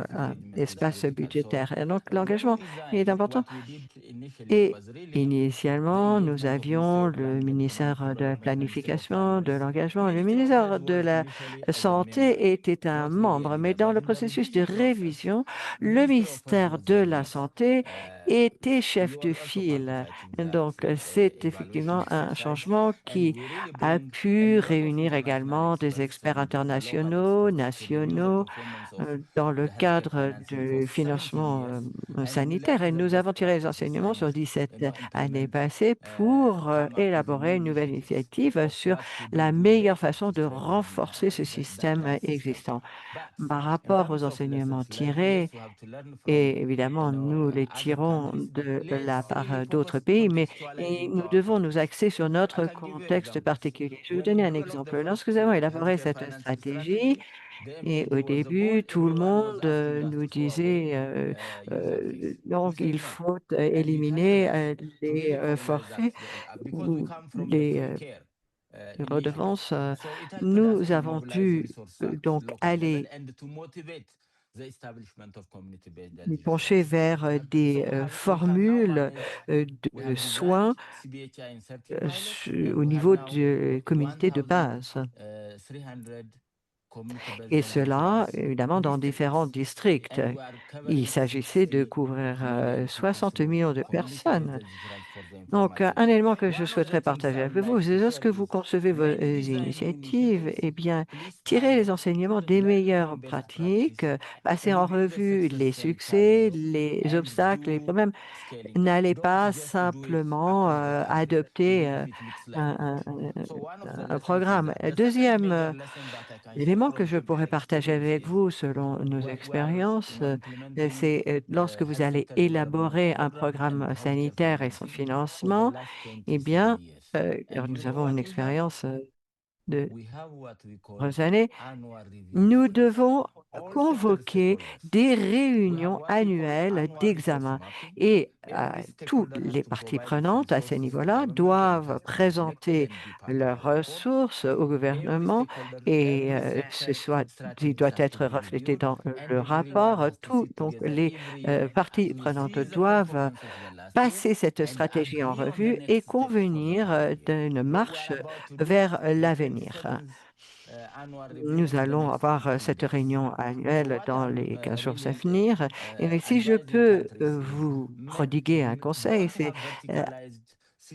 espace budgétaire. Et donc l'engagement est important. Et initialement, nous avions le ministère de la Planification, de l'Engagement. Le ministère de la Santé était un membre, mais dans le processus de révision, le ministère de la Santé était chef de file. Donc, c'est effectivement un changement qui a pu réunir également des experts internationaux, nationaux, dans le cadre du financement sanitaire. Et nous avons tiré les enseignements sur 17 années passées pour élaborer une nouvelle initiative sur la meilleure façon de renforcer ce système existant. Par rapport aux enseignements tirés, et évidemment, nous les tirons de la part d'autres pays, mais nous devons nous axer sur notre contexte particulier. Je vais vous donner un exemple. Lorsque nous avons élaboré cette stratégie, et au début, tout le monde nous disait donc il faut éliminer les forfaits ou les redevances. Nous avons dû donc aller nous pencher vers des formules de soins au niveau de communautés de base. Et cela, évidemment, dans différents districts. Il s'agissait de couvrir 60 millions de personnes. Donc, un élément que je souhaiterais partager avec vous, c'est lorsque vous concevez vos initiatives, eh bien, tirez les enseignements des meilleures pratiques, passez en revue les succès, les obstacles, les problèmes. N'allez pas simplement adopter un programme. Deuxième élément que je pourrais partager avec vous selon nos expériences, c'est lorsque vous allez élaborer un programme sanitaire et son financement, eh bien, alors nous avons une expérience de nombreuses années, nous devons convoquer des réunions annuelles d'examen et toutes les parties prenantes à ce niveau-là doivent présenter leurs ressources au gouvernement et il doit être reflété dans le rapport. Donc les parties prenantes doivent passer cette stratégie en revue et convenir d'une marche vers l'avenir. Nous allons avoir cette réunion annuelle dans les 15 jours à venir. Et si je peux vous prodiguer un conseil, c'est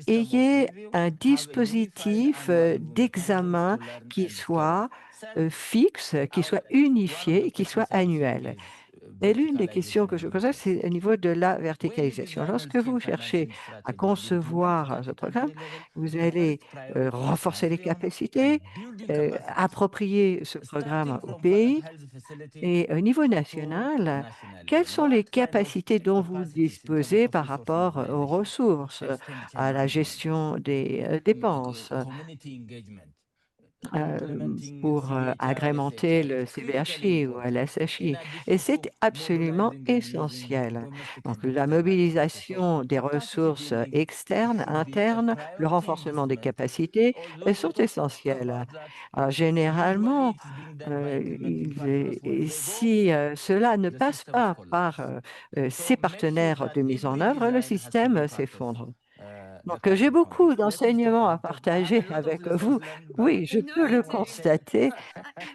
ayez un dispositif d'examen qui soit fixe, qui soit unifié et qui soit annuel. Et l'une des questions que je pose, c'est au niveau de la verticalisation. Lorsque vous cherchez à concevoir ce programme, vous allez renforcer les capacités, approprier ce programme au pays. Et au niveau national, quelles sont les capacités dont vous disposez par rapport aux ressources, à la gestion des dépenses? Pour agrémenter le CVHI ou l'SHI. Et c'est absolument essentiel. Donc, la mobilisation des ressources externes, internes, le renforcement des capacités sont essentiels. Alors, généralement, si cela ne passe pas par ces partenaires de mise en œuvre, le système s'effondre. Donc, j'ai beaucoup d'enseignements à partager avec vous. Oui, je peux le constater.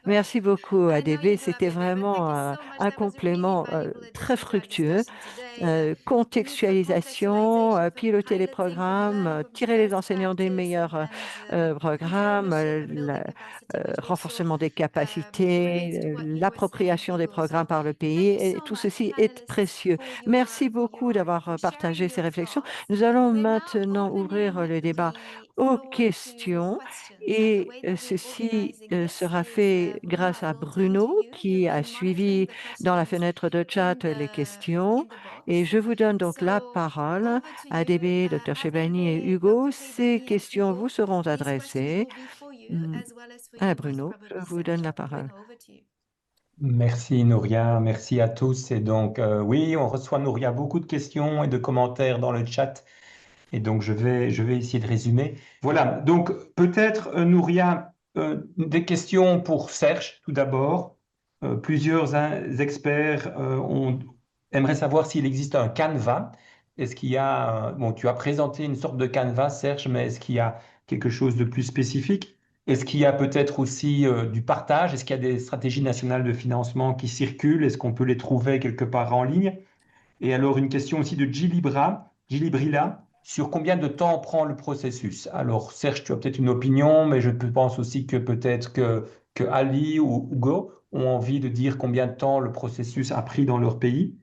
Merci beaucoup, ADB. C'était vraiment un complément très fructueux. Contextualisation, piloter les programmes, tirer les enseignants des meilleurs programmes, renforcement des capacités, l'appropriation des programmes par le pays. Et tout ceci est précieux. Merci beaucoup d'avoir partagé ces réflexions. Nous allons maintenant ouvrir le débat aux questions et ceci sera fait grâce à Bruno qui a suivi dans la fenêtre de chat les questions et je vous donne donc la parole à DB, Dr Chebani et Hugo. Ces questions vous seront adressées à Bruno. Je vous donne la parole. Merci Nouria, merci à tous. Et donc, oui, on reçoit Nouria beaucoup de questions et de commentaires dans le chat. Et donc, je vais essayer de résumer. Voilà, donc peut-être, Nouria, des questions pour Serge, tout d'abord. Plusieurs experts aimeraient savoir s'il existe un canevas. Est-ce qu'il y a, bon, tu as présenté une sorte de canevas, Serge, mais est-ce qu'il y a quelque chose de plus spécifique? Est-ce qu'il y a peut-être aussi du partage? Est-ce qu'il y a des stratégies nationales de financement qui circulent? Est-ce qu'on peut les trouver quelque part en ligne? Et alors, une question aussi de Gilibrilla, sur combien de temps prend le processus? Alors, Serge, tu as peut-être une opinion, mais je pense aussi que peut-être que Ali ou Hugo ont envie de dire combien de temps le processus a pris dans leur pays.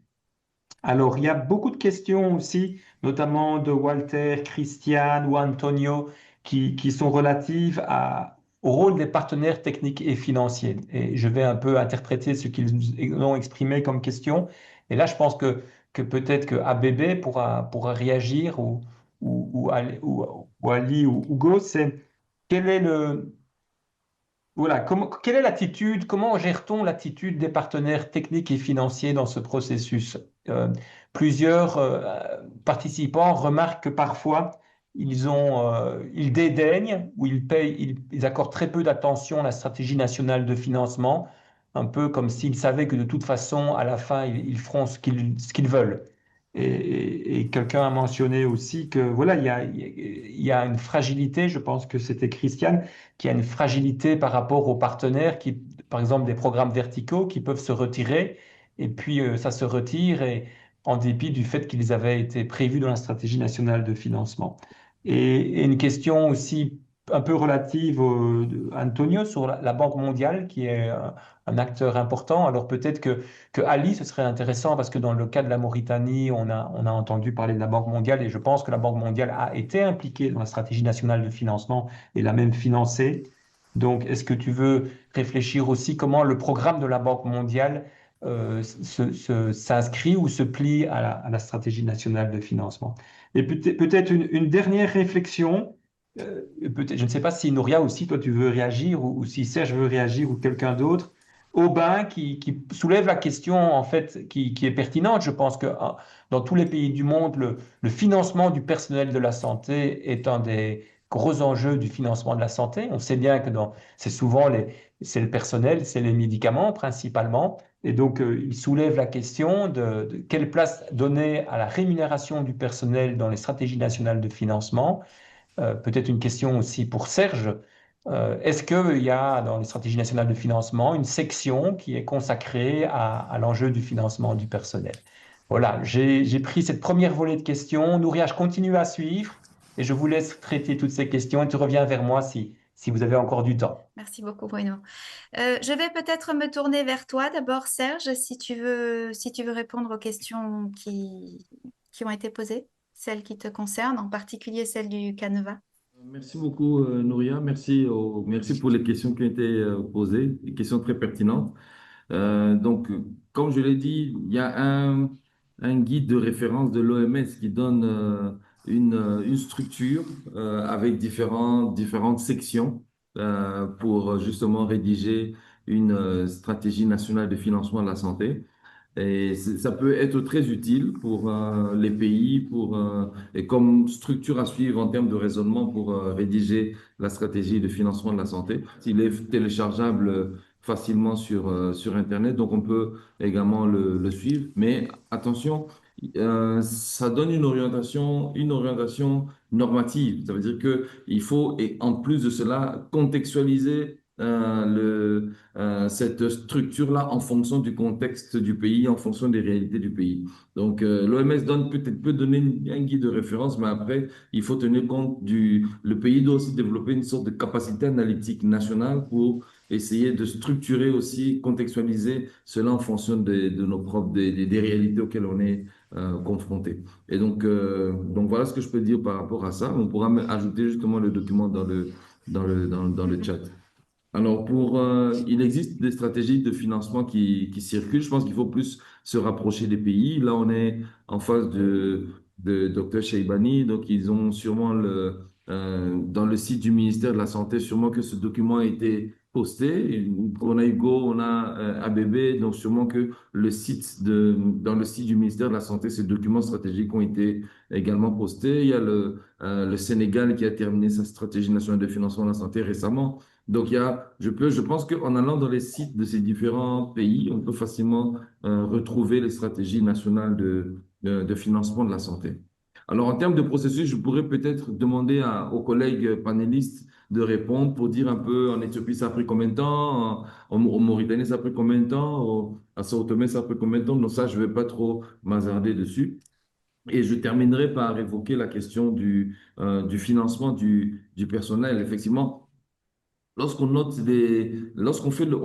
Alors, il y a beaucoup de questions aussi, notamment de Walter, Christiane ou Antonio, qui sont relatives au rôle des partenaires techniques et financiers. Et je vais un peu interpréter ce qu'ils ont exprimé comme question. Et là, je pense que peut-être que ABB pourra réagir ou Ali ou Hugo, c'est quel est voilà, quelle est l'attitude, comment gère-t-on l'attitude des partenaires techniques et financiers dans ce processus? Plusieurs participants remarquent que parfois ils dédaignent ou ils accordent très peu d'attention à la stratégie nationale de financement, un peu comme s'ils savaient que de toute façon, à la fin, ils feront ce qu'ils veulent. Et quelqu'un a mentionné aussi que voilà, il y a une fragilité, je pense que c'était Christiane, qui a une fragilité par rapport aux partenaires qui, par exemple, des programmes verticaux qui peuvent se retirer et puis ça se retire en dépit du fait qu'ils avaient été prévus dans la stratégie nationale de financement. Et une question aussi un peu relative à Antonio sur la Banque mondiale, qui est un acteur important. Alors peut-être que Ali, ce serait intéressant parce que dans le cas de la Mauritanie, on a entendu parler de la Banque mondiale et je pense que la Banque mondiale a été impliquée dans la stratégie nationale de financement et l'a même financée. Donc, est-ce que tu veux réfléchir aussi comment le programme de la Banque mondiale s'inscrit ou se plie à la stratégie nationale de financement? Et peut-être une dernière réflexion. Je ne sais pas si Nouria aussi, toi, tu veux réagir ou si Serge veut réagir ou quelqu'un d'autre. Aubin qui soulève la question en fait qui est pertinente. Je pense que dans tous les pays du monde, le financement du personnel de la santé est un des gros enjeux du financement de la santé. On sait bien que c'est souvent c'est le personnel, c'est les médicaments principalement. Et donc, il soulève la question de quelle place donner à la rémunération du personnel dans les stratégies nationales de financement. Peut-être une question aussi pour Serge. Est-ce qu'il y a dans les stratégies nationales de financement une section qui est consacrée à l'enjeu du financement du personnel? Voilà, j'ai pris cette première volée de questions. Nouria, je continue à suivre. Et je vous laisse traiter toutes ces questions et tu reviens vers moi si vous avez encore du temps. Merci beaucoup, Bruno. Je vais peut-être me tourner vers toi d'abord, Serge, si tu veux répondre aux questions qui ont été posées, celles qui te concernent, en particulier celle du Canevas. Merci beaucoup, Nouria. Merci pour les questions qui ont été posées, des questions très pertinentes. Donc, comme je l'ai dit, il y a un guide de référence de l'OMS qui donne une structure avec différentes sections pour justement rédiger une stratégie nationale de financement de la santé. Et ça peut être très utile pour les pays et comme structure à suivre en termes de raisonnement pour rédiger la stratégie de financement de la santé. Il est téléchargeable facilement sur Internet, donc on peut également le suivre. Mais attention, ça donne une orientation normative. Ça veut dire qu'il faut, et en plus de cela, contextualiser cette structure-là en fonction du contexte du pays, en fonction des réalités du pays. Donc, l'OMS peut donner un guide de référence, mais après, il faut tenir compte le pays doit aussi développer une sorte de capacité analytique nationale pour essayer de structurer aussi, contextualiser cela en fonction de nos propres, des réalités auxquelles on est confronté. Et donc voilà ce que je peux dire par rapport à ça. On pourra ajouter justement le document dans le chat. Alors, il existe des stratégies de financement qui circulent. Je pense qu'il faut plus se rapprocher des pays. Là, on est en face de Dr Cheibani. Donc, ils ont sûrement dans le site du ministère de la Santé, sûrement que ce document a été posté. On a Hugo, on a ABB. Donc, sûrement que dans le site du ministère de la Santé, ces documents stratégiques ont été également postés. Il y a le Sénégal qui a terminé sa stratégie nationale de financement de la santé récemment. Donc, je pense qu'en allant dans les sites de ces différents pays, on peut facilement retrouver les stratégies nationales de financement de la santé. Alors, en termes de processus, je pourrais peut-être demander aux collègues panélistes de répondre pour dire un peu en Éthiopie, ça a pris combien de temps, en Mauritanie, ça a pris combien de temps, à Sao Tomé, ça a pris combien de temps. Donc, ça, je ne vais pas trop m'hasarder dessus. Et je terminerai par évoquer la question du financement du personnel. Effectivement, on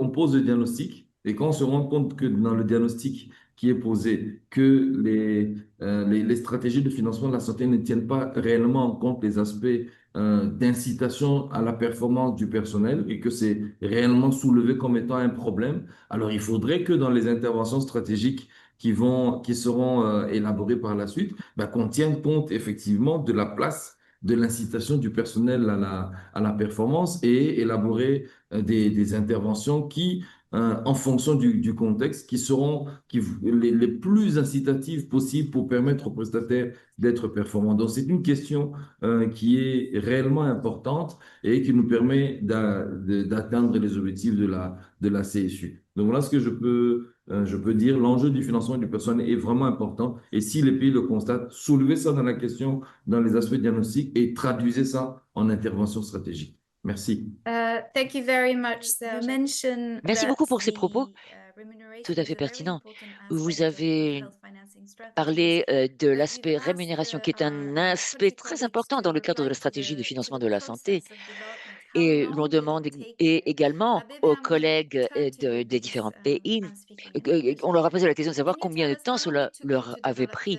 pose le diagnostic et quand on se rend compte que dans le diagnostic qui est posé, que les stratégies de financement de la santé ne tiennent pas réellement en compte les aspects d'incitation à la performance du personnel et que c'est réellement soulevé comme étant un problème, alors il faudrait que dans les interventions stratégiques qui seront élaborées par la suite, qu'on tienne compte effectivement de la place de l'incitation du personnel à la performance et élaborer des interventions qui, en fonction du contexte, qui seront les plus incitatives possibles pour permettre aux prestataires d'être performants. Donc, c'est une question qui est réellement importante et qui nous permet d'atteindre les objectifs de la CSU. Donc, voilà ce que je peux dire. L'enjeu du financement du personnel est vraiment important. Et si les pays le constatent, soulevez ça dans la question, dans les aspects diagnostiques et traduisez ça en intervention stratégique. Merci. Thank you very much. Merci beaucoup pour ces propos tout à fait pertinents. Vous avez parlé de l'aspect rémunération, qui est un aspect très important dans le cadre de la stratégie de financement de la santé. Et l'on demande également aux collègues des différents pays, on leur a posé la question de savoir combien de temps cela leur avait pris.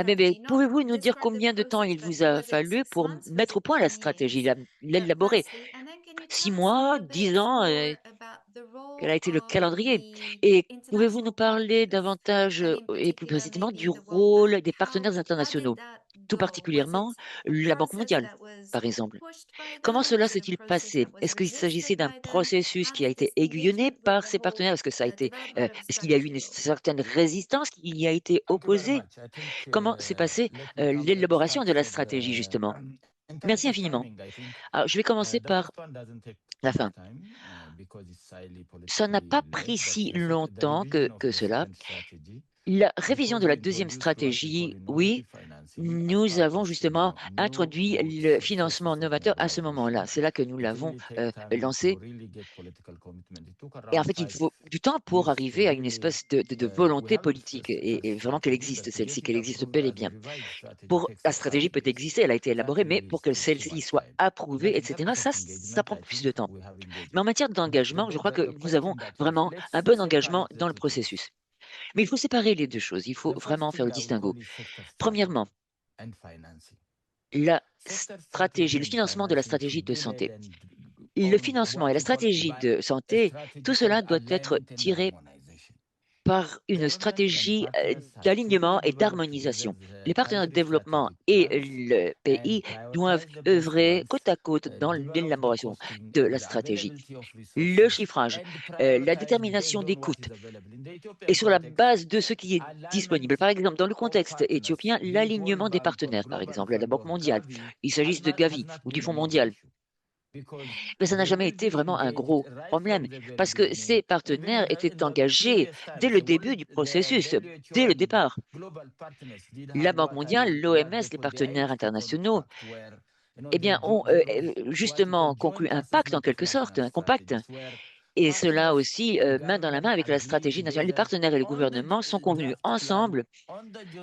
Mais pouvez-vous nous dire combien de temps il vous a fallu pour mettre au point la stratégie, l'élaborer? 6 mois, 10 ans, quel a été le calendrier? Et pouvez-vous nous parler davantage et plus précisément du rôle des partenaires internationaux, tout particulièrement la Banque mondiale, par exemple? Comment cela s'est-il passé? Est-ce qu'il s'agissait d'un processus qui a été aiguillonné par ses partenaires? Est-ce qu'il y a eu une certaine résistance qui y a été opposée? Comment s'est passée l'élaboration de la stratégie, justement? Merci infiniment. Alors, je vais commencer par la fin. Ça n'a pas pris si longtemps que cela. La révision de la deuxième stratégie, oui, nous avons justement introduit le financement novateur à ce moment-là. C'est là que nous l'avons lancé. Et en fait, il faut du temps pour arriver à une espèce de volonté politique et vraiment qu'elle existe, celle-ci, qu'elle existe bel et bien. La stratégie peut exister, elle a été élaborée, mais pour que celle-ci soit approuvée, etc., ça prend plus de temps. Mais en matière d'engagement, je crois que nous avons vraiment un bon engagement dans le processus. Mais il faut séparer les deux choses, il faut vraiment faire le distinguo. Premièrement, la stratégie, le financement de la stratégie de santé. Le financement et la stratégie de santé, tout cela doit être tiré par une stratégie d'alignement et d'harmonisation. Les partenaires de développement et le pays doivent œuvrer côte à côte dans l'élaboration de la stratégie. Le chiffrage, la détermination des coûts et sur la base de ce qui est disponible. Par exemple, dans le contexte éthiopien, l'alignement des partenaires, par exemple, la Banque mondiale, il s'agisse de Gavi ou du Fonds mondial. Mais ça n'a jamais été vraiment un gros problème parce que ces partenaires étaient engagés dès le début du processus, dès le départ. La Banque mondiale, l'OMS, les partenaires internationaux, eh bien, ont justement conclu un pacte en quelque sorte, un compact. Et cela aussi, main dans la main avec la stratégie nationale. Les partenaires et le gouvernement sont convenus ensemble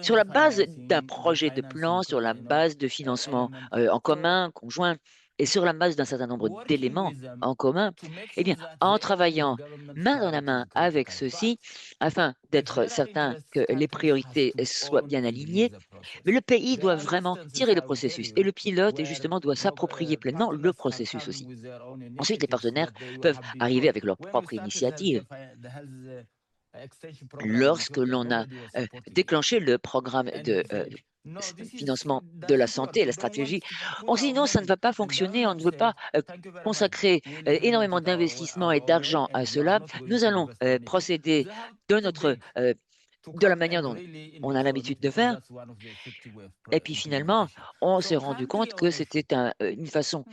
sur la base d'un projet de plan, sur la base de financement en commun, conjoint, et sur la base d'un certain nombre d'éléments en commun, eh bien, en travaillant main dans la main avec ceux-ci, afin d'être certain que les priorités soient bien alignées, mais le pays doit vraiment tirer le processus et le pilote, justement, doit s'approprier pleinement le processus aussi. Ensuite, les partenaires peuvent arriver avec leur propre initiative. Lorsque l'on a déclenché le programme de financement de la santé, la stratégie, sinon ça ne va pas fonctionner, on ne veut pas consacrer énormément d'investissements et d'argent à cela. Nous allons procéder de la manière dont on a l'habitude de faire. Et puis finalement, on s'est rendu compte que c'était une façon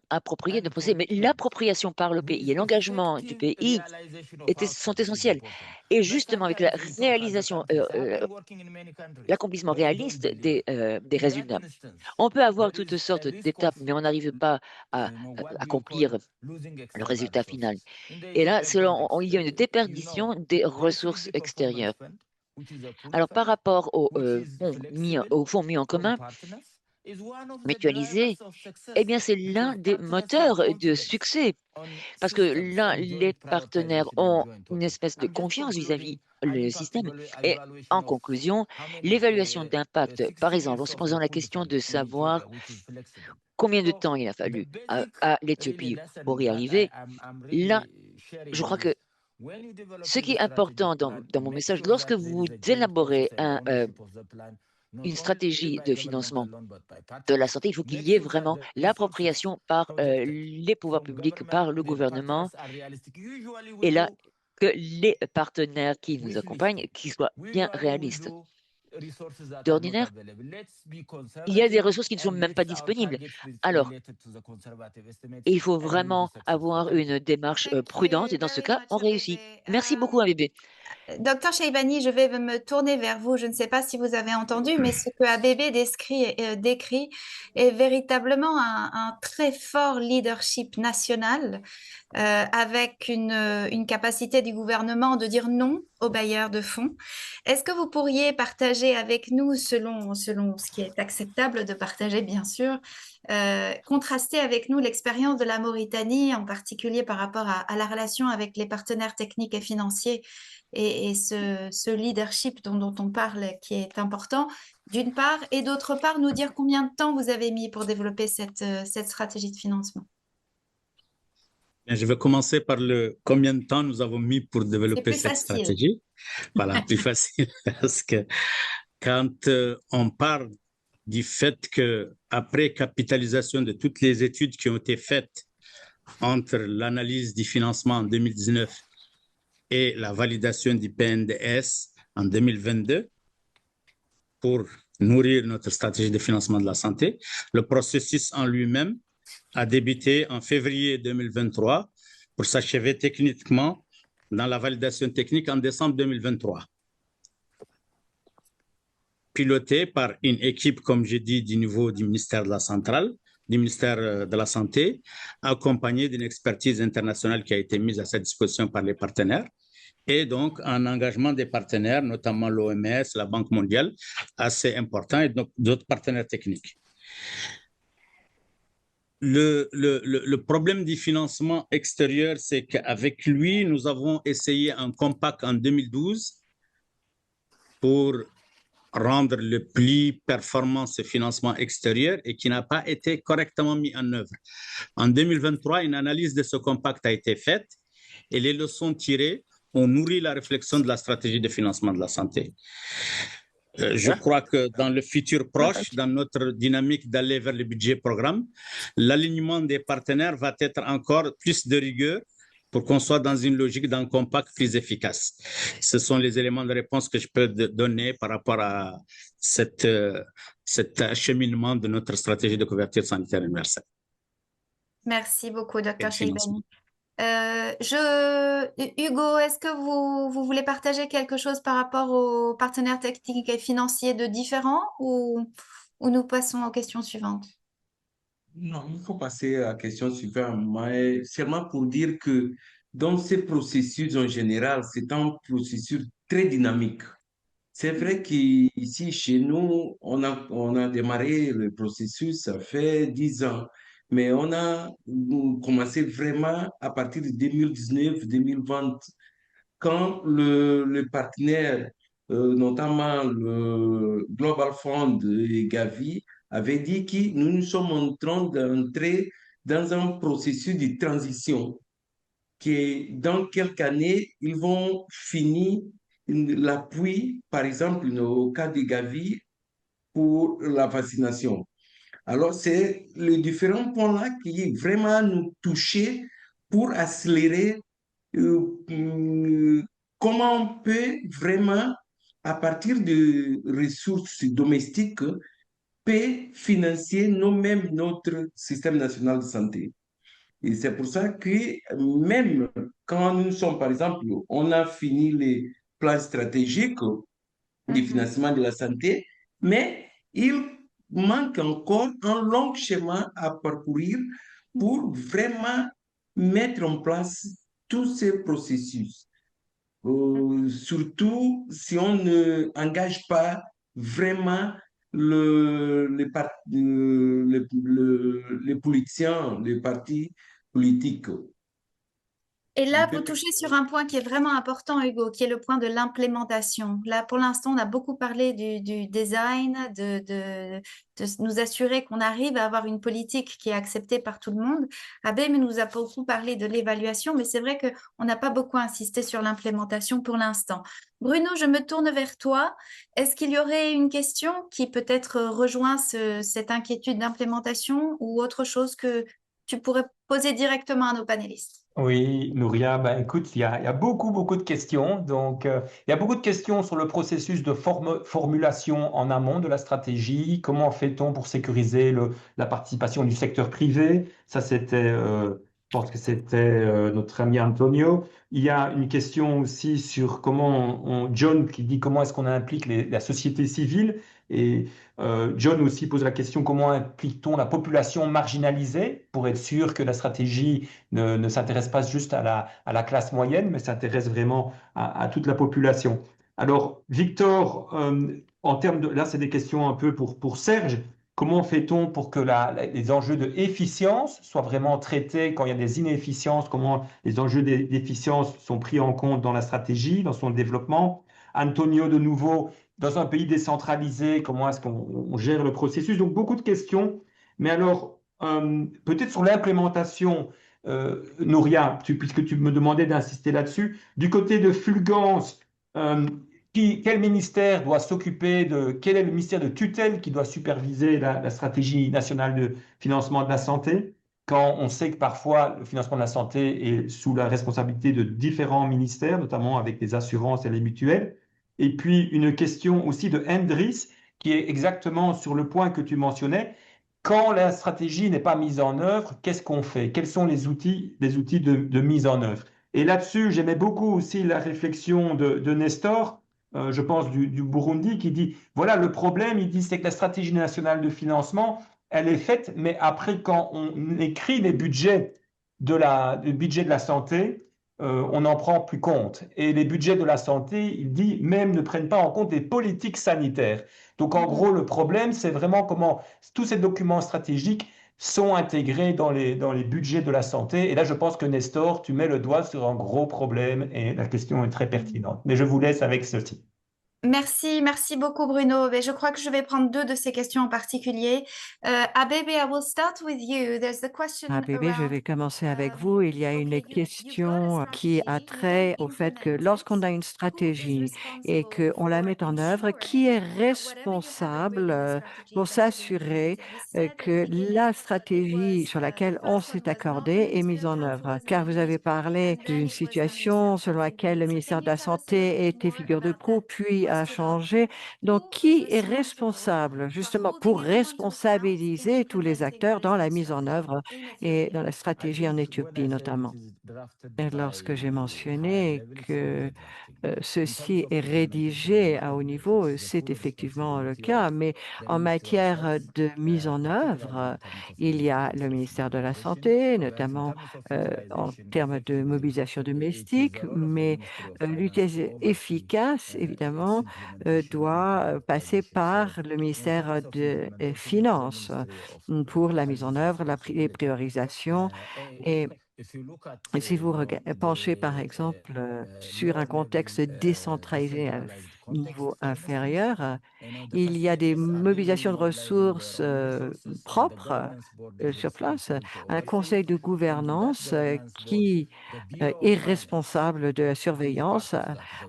appropriée de procéder. Mais l'appropriation par le pays et l'engagement du pays sont essentiels. Et justement, avec la réalisation, l'accomplissement réaliste des résultats, on peut avoir toutes sortes d'étapes, mais on n'arrive pas à accomplir le résultat final. Et là, il y a une déperdition des ressources extérieures. Alors, par rapport au fonds mis en commun, mutualisé, eh bien, c'est l'un des moteurs de succès. Parce que là, les partenaires ont une espèce de confiance vis-à-vis le système. Et en conclusion, l'évaluation d'impact, par exemple, en se posant la question de savoir combien de temps il a fallu à l'Éthiopie pour y arriver, là, je crois que ce qui est important dans mon message, lorsque vous élaborez une stratégie de financement de la santé, il faut qu'il y ait vraiment l'appropriation par les pouvoirs publics, par le gouvernement, et là, que les partenaires qui nous accompagnent, qu'ils soient bien réalistes. D'ordinaire, il y a des ressources qui ne sont même pas disponibles. Alors, il faut vraiment avoir une démarche prudente, et dans ce cas, on réussit. Merci beaucoup, Abébé. Docteur Cheibani, je vais me tourner vers vous. Je ne sais pas si vous avez entendu, mais ce que Abébé décrit est véritablement un très fort leadership national avec une capacité du gouvernement de dire non aux bailleurs de fonds. Est-ce que vous pourriez partager avec nous, selon ce qui est acceptable de partager, bien sûr, contraster avec nous l'expérience de la Mauritanie, en particulier par rapport à la relation avec les partenaires techniques et financiers et ce leadership dont on parle qui est important, d'une part, et d'autre part, nous dire combien de temps vous avez mis pour développer cette stratégie de financement. Je vais commencer par combien de temps nous avons mis pour développer cette stratégie. Voilà, plus facile, parce que quand on parle du fait qu'après capitalisation de toutes les études qui ont été faites entre l'analyse du financement en 2019 et la validation du PNDS en 2022 pour nourrir notre stratégie de financement de la santé, le processus en lui-même a débuté en février 2023 pour s'achever techniquement dans la validation technique en décembre 2023. piloté par une équipe, comme j'ai dit, du niveau du ministère de la Centrale, du ministère de la Santé, accompagnée d'une expertise internationale qui a été mise à sa disposition par les partenaires, et donc un engagement des partenaires, notamment l'OMS, la Banque mondiale, assez important, et donc d'autres partenaires techniques. Le problème du financement extérieur, c'est qu'avec lui, nous avons essayé un compact en 2012 pour rendre le plus performant ce financement extérieur et qui n'a pas été correctement mis en œuvre. En 2023, une analyse de ce compact a été faite et les leçons tirées ont nourri la réflexion de la stratégie de financement de la santé. Je crois que dans le futur proche, dans notre dynamique d'aller vers le budget programme, l'alignement des partenaires va être encore plus de rigueur pour qu'on soit dans une logique d'un compact plus efficace. Ce sont les éléments de réponse que je peux donner par rapport à cet acheminement de notre stratégie de couverture sanitaire universelle. Merci beaucoup, Dr. Cheibani. Hugo, est-ce que vous voulez partager quelque chose par rapport aux partenaires techniques et financiers de différents ou nous passons aux questions suivantes? Non, il faut passer à la question suivante, mais seulement pour dire que dans ces processus en général, c'est un processus très dynamique. C'est vrai qu'ici, chez nous, on a démarré le processus, ça fait 10 ans, mais on a commencé vraiment à partir de 2019-2020, quand le partenaire, notamment le Global Fund et Gavi, avait dit que nous sommes en train d'entrer dans un processus de transition, que dans quelques années, ils vont finir l'appui, par exemple, au cas de Gavi, pour la vaccination. Alors, c'est les différents points-là qui vraiment nous touchaient pour accélérer comment on peut vraiment, à partir de ressources domestiques, peut financer nous-mêmes notre système national de santé. Et c'est pour ça que même quand nous sommes, par exemple, on a fini les plans stratégiques du financement de la santé, mais il manque encore un long chemin à parcourir pour vraiment mettre en place tous ces processus. Surtout si on ne engage pas vraiment les politiciens, les partis politiques. Et là, vous touchez sur un point qui est vraiment important, Hugo, qui est le point de l'implémentation. Là, pour l'instant, on a beaucoup parlé du design, de nous assurer qu'on arrive à avoir une politique qui est acceptée par tout le monde. Abem nous a beaucoup parlé de l'évaluation, mais c'est vrai qu'on n'a pas beaucoup insisté sur l'implémentation pour l'instant. Bruno, je me tourne vers toi. Est-ce qu'il y aurait une question qui peut-être rejoint cette inquiétude d'implémentation ou autre chose que tu pourrais poser directement à nos panélistes? Oui, Nouria, ben, écoute, il y a beaucoup de questions. Donc, il y a beaucoup de questions sur le processus de formulation en amont de la stratégie. Comment fait-on pour sécuriser la participation du secteur privé? Ça, c'était, je pense que c'était notre ami Antonio. Il y a une question aussi sur John qui dit comment est-ce qu'on implique la société civile. Et John aussi pose la question comment implique-t-on la population marginalisée pour être sûr que la stratégie ne s'intéresse pas juste à la classe moyenne, mais s'intéresse vraiment à toute la population. Alors, Victor, en termes de... Là, c'est des questions un peu pour Serge. Comment fait-on pour que les enjeux d'efficience soient vraiment traités quand il y a des inefficiences? Comment les enjeux d'efficience sont pris en compte dans la stratégie, dans son développement? Antonio, de nouveau, dans un pays décentralisé, comment est-ce qu'on gère le processus? Donc, beaucoup de questions. Mais alors, peut-être sur l'implémentation, Nouria, puisque tu me demandais d'insister là-dessus, du côté de Fulgence, quel ministère doit s'occuper quel est le ministère de tutelle qui doit superviser la stratégie nationale de financement de la santé, quand on sait que parfois le financement de la santé est sous la responsabilité de différents ministères, notamment avec les assurances et les mutuelles. Et puis une question aussi de Hendris, qui est exactement sur le point que tu mentionnais. Quand la stratégie n'est pas mise en œuvre, qu'est-ce qu'on fait? Quels sont les outils de mise en œuvre? Et là-dessus, j'aimais beaucoup aussi la réflexion de Nestor, je pense du Burundi, qui dit, voilà, le problème, il dit, c'est que la stratégie nationale de financement, elle est faite, mais après, quand on écrit les budgets le budget de la santé, on n'en prend plus compte. Et les budgets de la santé, il dit, même ne prennent pas en compte des politiques sanitaires. Donc, en gros, le problème, c'est vraiment comment tous ces documents stratégiques sont intégrés dans les budgets de la santé. Et là, je pense que Nestor, tu mets le doigt sur un gros problème et la question est très pertinente. Mais je vous laisse avec ceci. Merci beaucoup Bruno. Mais je crois que je vais prendre deux de ces questions en particulier. Abebe, I will start with you. There's the question Ah, bébé, je around vais commencer avec vous. Il y a une question qui a trait au fait que lorsqu'on a une stratégie et qu'on la met en œuvre, qui est responsable pour s'assurer que la stratégie sur laquelle on s'est accordé est mise en œuvre? Car vous avez parlé d'une situation selon laquelle le ministère de la Santé était figure de proue, puis a changé. Donc, qui est responsable justement pour responsabiliser tous les acteurs dans la mise en œuvre et dans la stratégie en Éthiopie notamment? Et lorsque j'ai mentionné que ceci est rédigé à haut niveau, c'est effectivement le cas, mais en matière de mise en œuvre, il y a le ministère de la Santé, notamment en termes de mobilisation domestique, mais l'utilité efficace, évidemment, doit passer par le ministère des Finances pour la mise en œuvre, les priorisations et si vous penchez par exemple sur un contexte décentralisé à niveau inférieur, il y a des mobilisations de ressources propres sur place, un conseil de gouvernance qui est responsable de la surveillance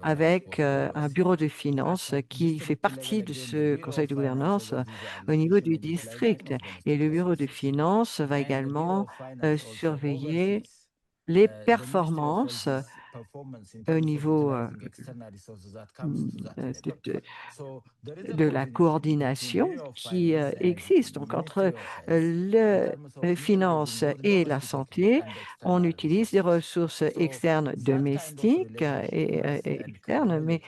avec un bureau de finances qui fait partie de ce conseil de gouvernance au niveau du district. Et le bureau de finances va également surveiller les performances au niveau de la coordination qui existe. Donc, entre les finances et la santé, on utilise des ressources externes domestiques et externes, mais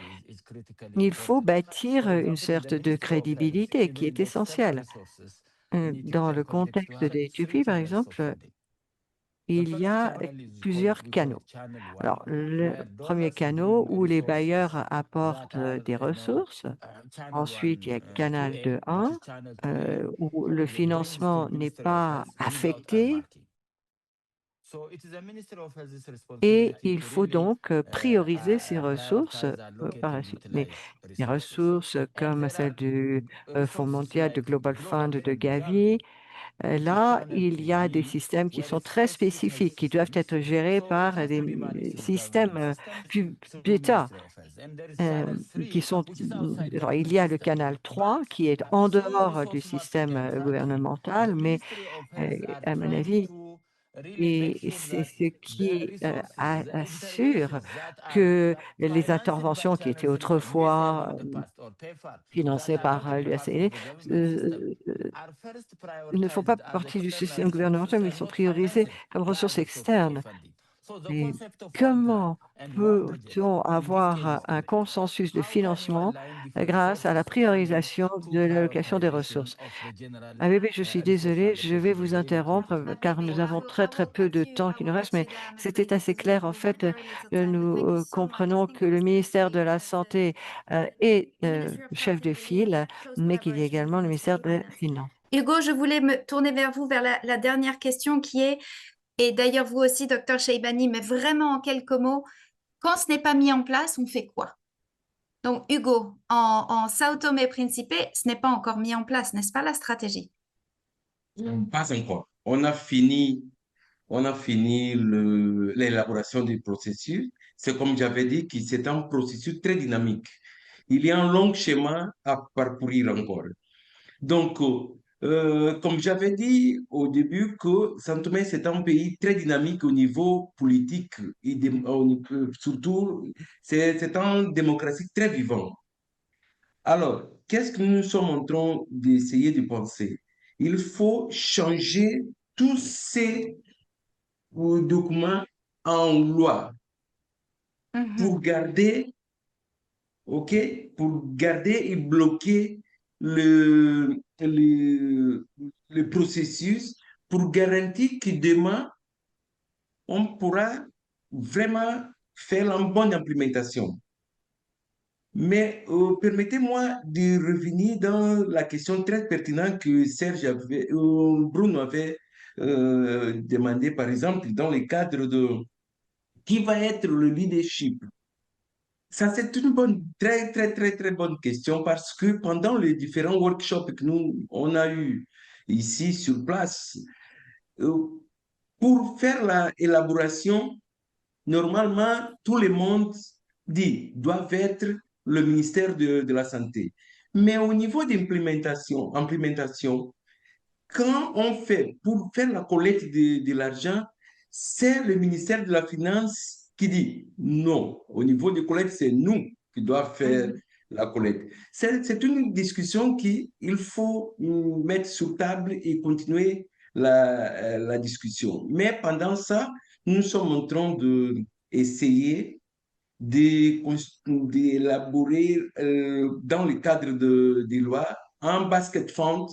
il faut bâtir une sorte de crédibilité qui est essentielle. Dans le contexte d'Éthiopie, par exemple, il y a plusieurs canaux. Alors, le premier canal où les bailleurs apportent des ressources. Ensuite, il y a Canal 2.1 où le financement n'est pas affecté et il faut donc prioriser ces ressources par la suite. Mais les ressources comme celles du Fonds mondial, de Global Fund, de Gavi, là, il y a des systèmes qui sont très spécifiques, qui doivent être gérés par des systèmes d'État. Qui sont, alors, il y a le canal 3 qui est en dehors du système gouvernemental, mais à mon avis, et c'est ce qui assure que les interventions qui étaient autrefois financées par l'USAID ne font pas partie du système gouvernemental, mais ils sont priorisés comme ressources externes. Et comment peut-on avoir un consensus de financement grâce à la priorisation de l'allocation des ressources? Ah bébé, je suis désolée, je vais vous interrompre car nous avons très très peu de temps qui nous reste, mais c'était assez clair. En fait, nous comprenons que le ministère de la Santé est chef de file, mais qu'il y a également le ministère des Finances. Hugo, je voulais me tourner vers vous, vers la dernière question qui est, et d'ailleurs vous aussi, docteur Cheibani, mais vraiment en quelques mots, quand ce n'est pas mis en place, on fait quoi? Donc Hugo, en Sao Tomé et Principe, ce n'est pas encore mis en place, n'est-ce pas la stratégie? Pas encore. On a fini l'élaboration du processus. C'est comme j'avais dit, que c'est un processus très dynamique. Il y a un long chemin à parcourir encore. Donc, comme j'avais dit au début, que Saint Tomé, c'est un pays très dynamique au niveau politique et surtout, c'est une démocratie très vivante. Alors, qu'est-ce que nous sommes en train d'essayer de penser? Il faut changer tous ces documents en loi Mhm. pour garder OK, pour garder et bloquer le, le, le processus pour garantir que demain, on pourra vraiment faire la bonne implémentation. Mais permettez-moi de revenir dans la question très pertinente que Bruno avait demandé, par exemple, dans le cadre de qui va être le leadership. Ça, c'est une bonne, très, très, très, très bonne question parce que pendant les différents workshops que nous, on a eu ici sur place, euh, pour faire l'élaboration, normalement, tout le monde dit doivent être le ministère de la Santé. Mais au niveau implémentation, quand on fait, pour faire la collecte de l'argent, c'est le ministère de la Finance qui dit non. Au niveau de collecte, c'est nous qui devons faire la collecte. C'est une discussion qu'il faut mettre sur table et continuer la discussion. Mais pendant ça, nous sommes en train d'essayer d'élaborer dans le cadre des lois un basket fund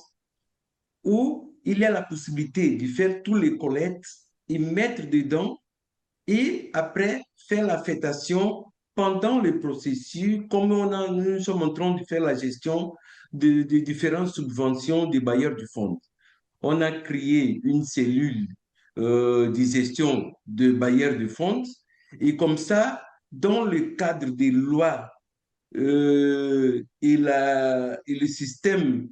où il y a la possibilité de faire tous les collectes et mettre dedans et après faire l'affectation pendant le processus, comme nous sommes en train de faire la gestion de différentes subventions des bailleurs du fonds. On a créé une cellule de gestion de bailleurs de fonds et comme ça, dans le cadre des lois et le système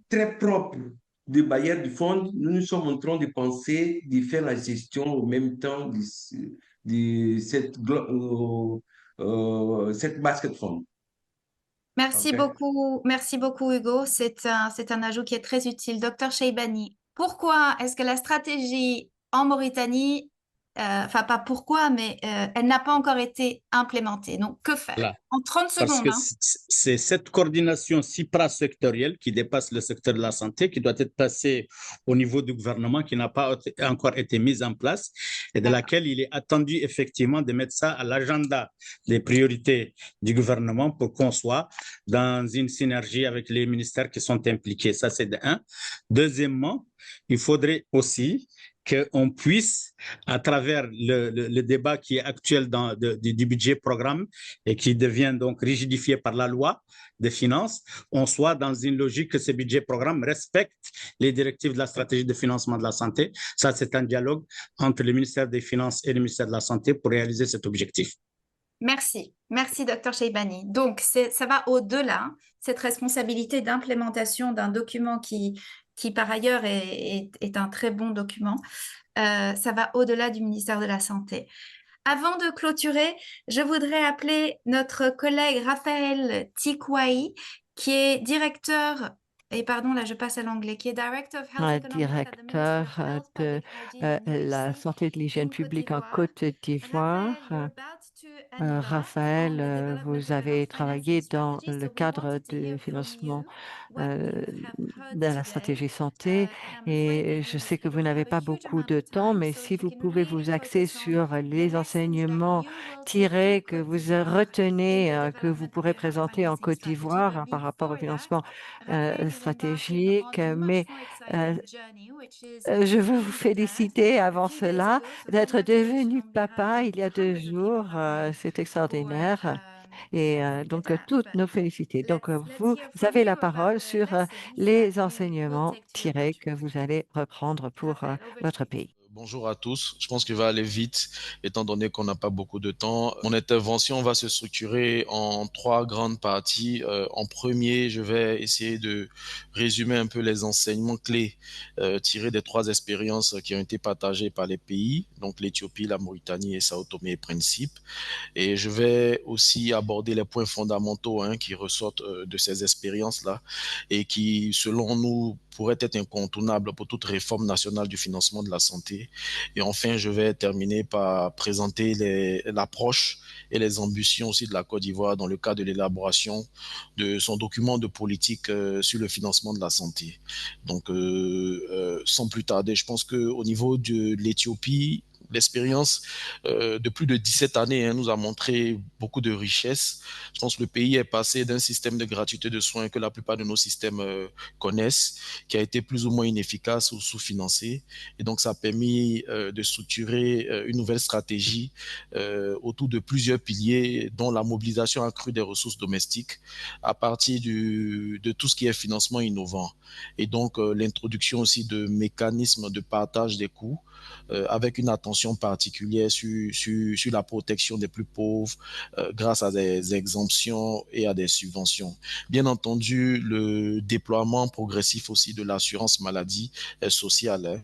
très propre de bailleurs du fonds, nous sommes en train de penser de faire la gestion au même temps de cette basket fund. Okay. Merci beaucoup Hugo. C'est un ajout qui est très utile. Docteur Cheibani, pourquoi est-ce que la stratégie en Mauritanie, enfin pas pourquoi, mais elle n'a pas encore été implémentée? Donc que faire? Voilà. En 30 Parce secondes. que Hein. c'est cette coordination supra-sectorielle qui dépasse le secteur de la santé, qui doit être passée au niveau du gouvernement, qui n'a pas encore été mise en place et de laquelle il est attendu effectivement de mettre ça à l'agenda des priorités du gouvernement pour qu'on soit dans une synergie avec les ministères qui sont impliqués. Ça, c'est de un. Deuxièmement, il faudrait aussi qu'on puisse, à travers le débat qui est actuel du budget programme et qui devient donc rigidifié par la loi des finances, on soit dans une logique que ce budget programme respecte les directives de la stratégie de financement de la santé. Ça, c'est un dialogue entre le ministère des Finances et le ministère de la Santé pour réaliser cet objectif. Merci, Dr Cheibani. Donc, ça va au-delà, cette responsabilité d'implémentation d'un document qui par ailleurs est un très bon document. Ça va au-delà du ministère de la Santé. Avant de clôturer, je voudrais appeler notre collègue Raphaël Tikwai, qui est directeur, et pardon, là je passe à l'anglais, qui est Director of Health directeur de la santé et de l'hygiène publique en Côte d'Ivoire. Raphaël, vous avez travaillé dans le cadre du financement de la stratégie santé et je sais que vous n'avez pas beaucoup de temps, mais si vous pouvez vous axer sur les enseignements tirés que vous retenez, que vous pourrez présenter en Côte d'Ivoire par rapport au financement stratégique, mais je veux vous féliciter avant cela d'être devenu papa il y a 2 jours. C'est extraordinaire. Et donc, toutes nos félicités. Donc, vous avez la parole sur les enseignements tirés que vous allez reprendre pour votre pays. Bonjour à tous. Je pense qu'il va aller vite, étant donné qu'on n'a pas beaucoup de temps. Mon intervention va se structurer en 3 grandes parties. En premier, je vais essayer de résumer un peu les enseignements clés tirés des 3 expériences qui ont été partagées par les pays, donc l'Éthiopie, la Mauritanie et Sao Tomé et Principe. Et je vais aussi aborder les points fondamentaux qui ressortent de ces expériences-là et qui, selon nous, pourraient être incontournables pour toute réforme nationale du financement de la santé. Et enfin, je vais terminer par présenter l'approche et les ambitions aussi de la Côte d'Ivoire dans le cadre de l'élaboration de son document de politique sur le financement de la santé. Donc, sans plus tarder, je pense qu'au niveau de l'Éthiopie, l'expérience de plus de 17 années nous a montré beaucoup de richesses. Je pense que le pays est passé d'un système de gratuité de soins que la plupart de nos systèmes connaissent, qui a été plus ou moins inefficace ou sous-financé. Et donc, ça a permis de structurer une nouvelle stratégie autour de plusieurs piliers, dont la mobilisation accrue des ressources domestiques à partir de tout ce qui est financement innovant. Et donc, l'introduction aussi de mécanismes de partage des coûts avec une attention particulière sur la protection des plus pauvres grâce à des exemptions et à des subventions. Bien entendu, le déploiement progressif aussi de l'assurance maladie sociale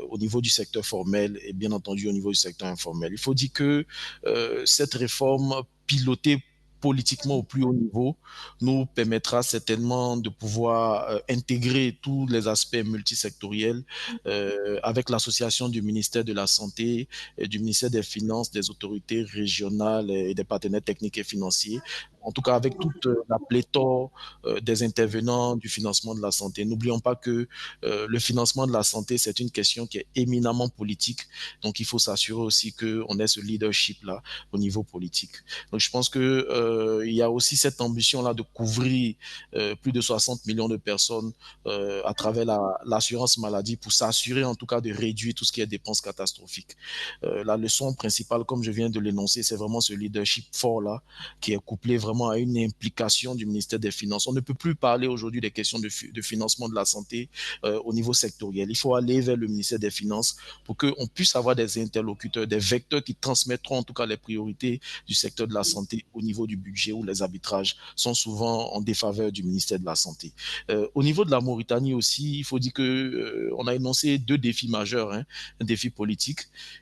au niveau du secteur formel et bien entendu au niveau du secteur informel. Il faut dire que cette réforme pilotée politiquement au plus haut niveau nous permettra certainement de pouvoir intégrer tous les aspects multisectoriels avec l'association du ministère de la Santé, du ministère des Finances, des autorités régionales et des partenaires techniques et financiers, en tout cas avec toute la pléthore des intervenants du financement de la santé. N'oublions pas que le financement de la santé, c'est une question qui est éminemment politique, donc il faut s'assurer aussi qu'on ait ce leadership-là au niveau politique. Donc je pense qu'il y a aussi cette ambition-là de couvrir plus de 60 millions de personnes à travers l'assurance maladie pour s'assurer en tout cas de réduire tout ce qui est dépenses catastrophiques. La leçon principale, comme je viens de l'énoncer, c'est vraiment ce leadership fort-là qui est couplé vraiment à une implication du ministère des Finances. On ne peut plus parler aujourd'hui des questions de financement de la santé au niveau sectoriel. Il faut aller vers le ministère des Finances pour qu'on puisse avoir des interlocuteurs, des vecteurs qui transmettront en tout cas les priorités du secteur de la santé au niveau du budget où les arbitrages sont souvent en défaveur du ministère de la Santé. Au niveau de la Mauritanie aussi, il faut dire que on a énoncé deux défis majeurs, un défi politique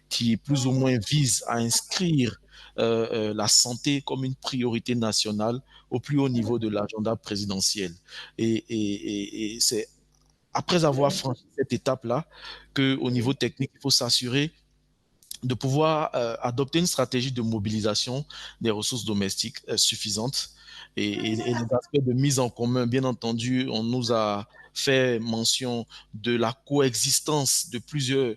qui plus ou moins vise à inscrire la santé comme une priorité nationale au plus haut niveau de l'agenda présidentiel. Et c'est après avoir franchi cette étape-là qu'au niveau technique, il faut s'assurer de pouvoir adopter une stratégie de mobilisation des ressources domestiques suffisantes et les aspects de mise en commun. Bien entendu, on nous a fait mention de la coexistence de plusieurs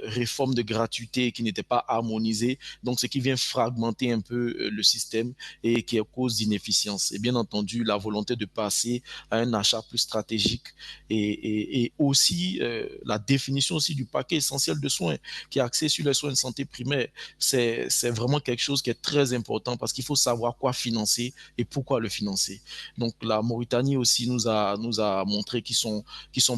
réformes de gratuité qui n'étaient pas harmonisées, donc ce qui vient fragmenter un peu le système et qui est cause d'inefficience. Et bien entendu, la volonté de passer à un achat plus stratégique et aussi la définition aussi du paquet essentiel de soins qui est axé sur les soins de santé primaires. C'est vraiment quelque chose qui est très important parce qu'il faut savoir quoi financer et pourquoi le financer. Donc la Mauritanie aussi nous a montré qu'ils sont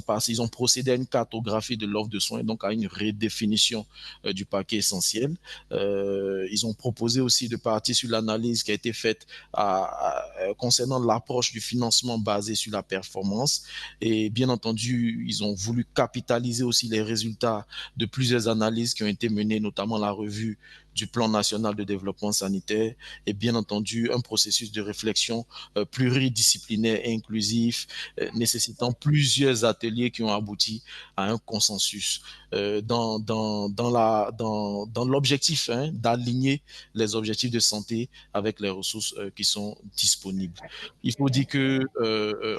passés, ils ont procédé à une cartographie de l'offre de soins, donc à une redéfinition du paquet essentiel. Ils ont proposé aussi de partir sur l'analyse qui a été faite concernant l'approche du financement basé sur la performance. Et bien entendu, ils ont voulu capitaliser aussi les résultats de plusieurs analyses qui ont été menées, notamment la revue du plan national de développement sanitaire et bien entendu un processus de réflexion pluridisciplinaire et inclusif nécessitant plusieurs ateliers qui ont abouti à un consensus dans l'objectif d'aligner les objectifs de santé avec les ressources qui sont disponibles. Il faut dire que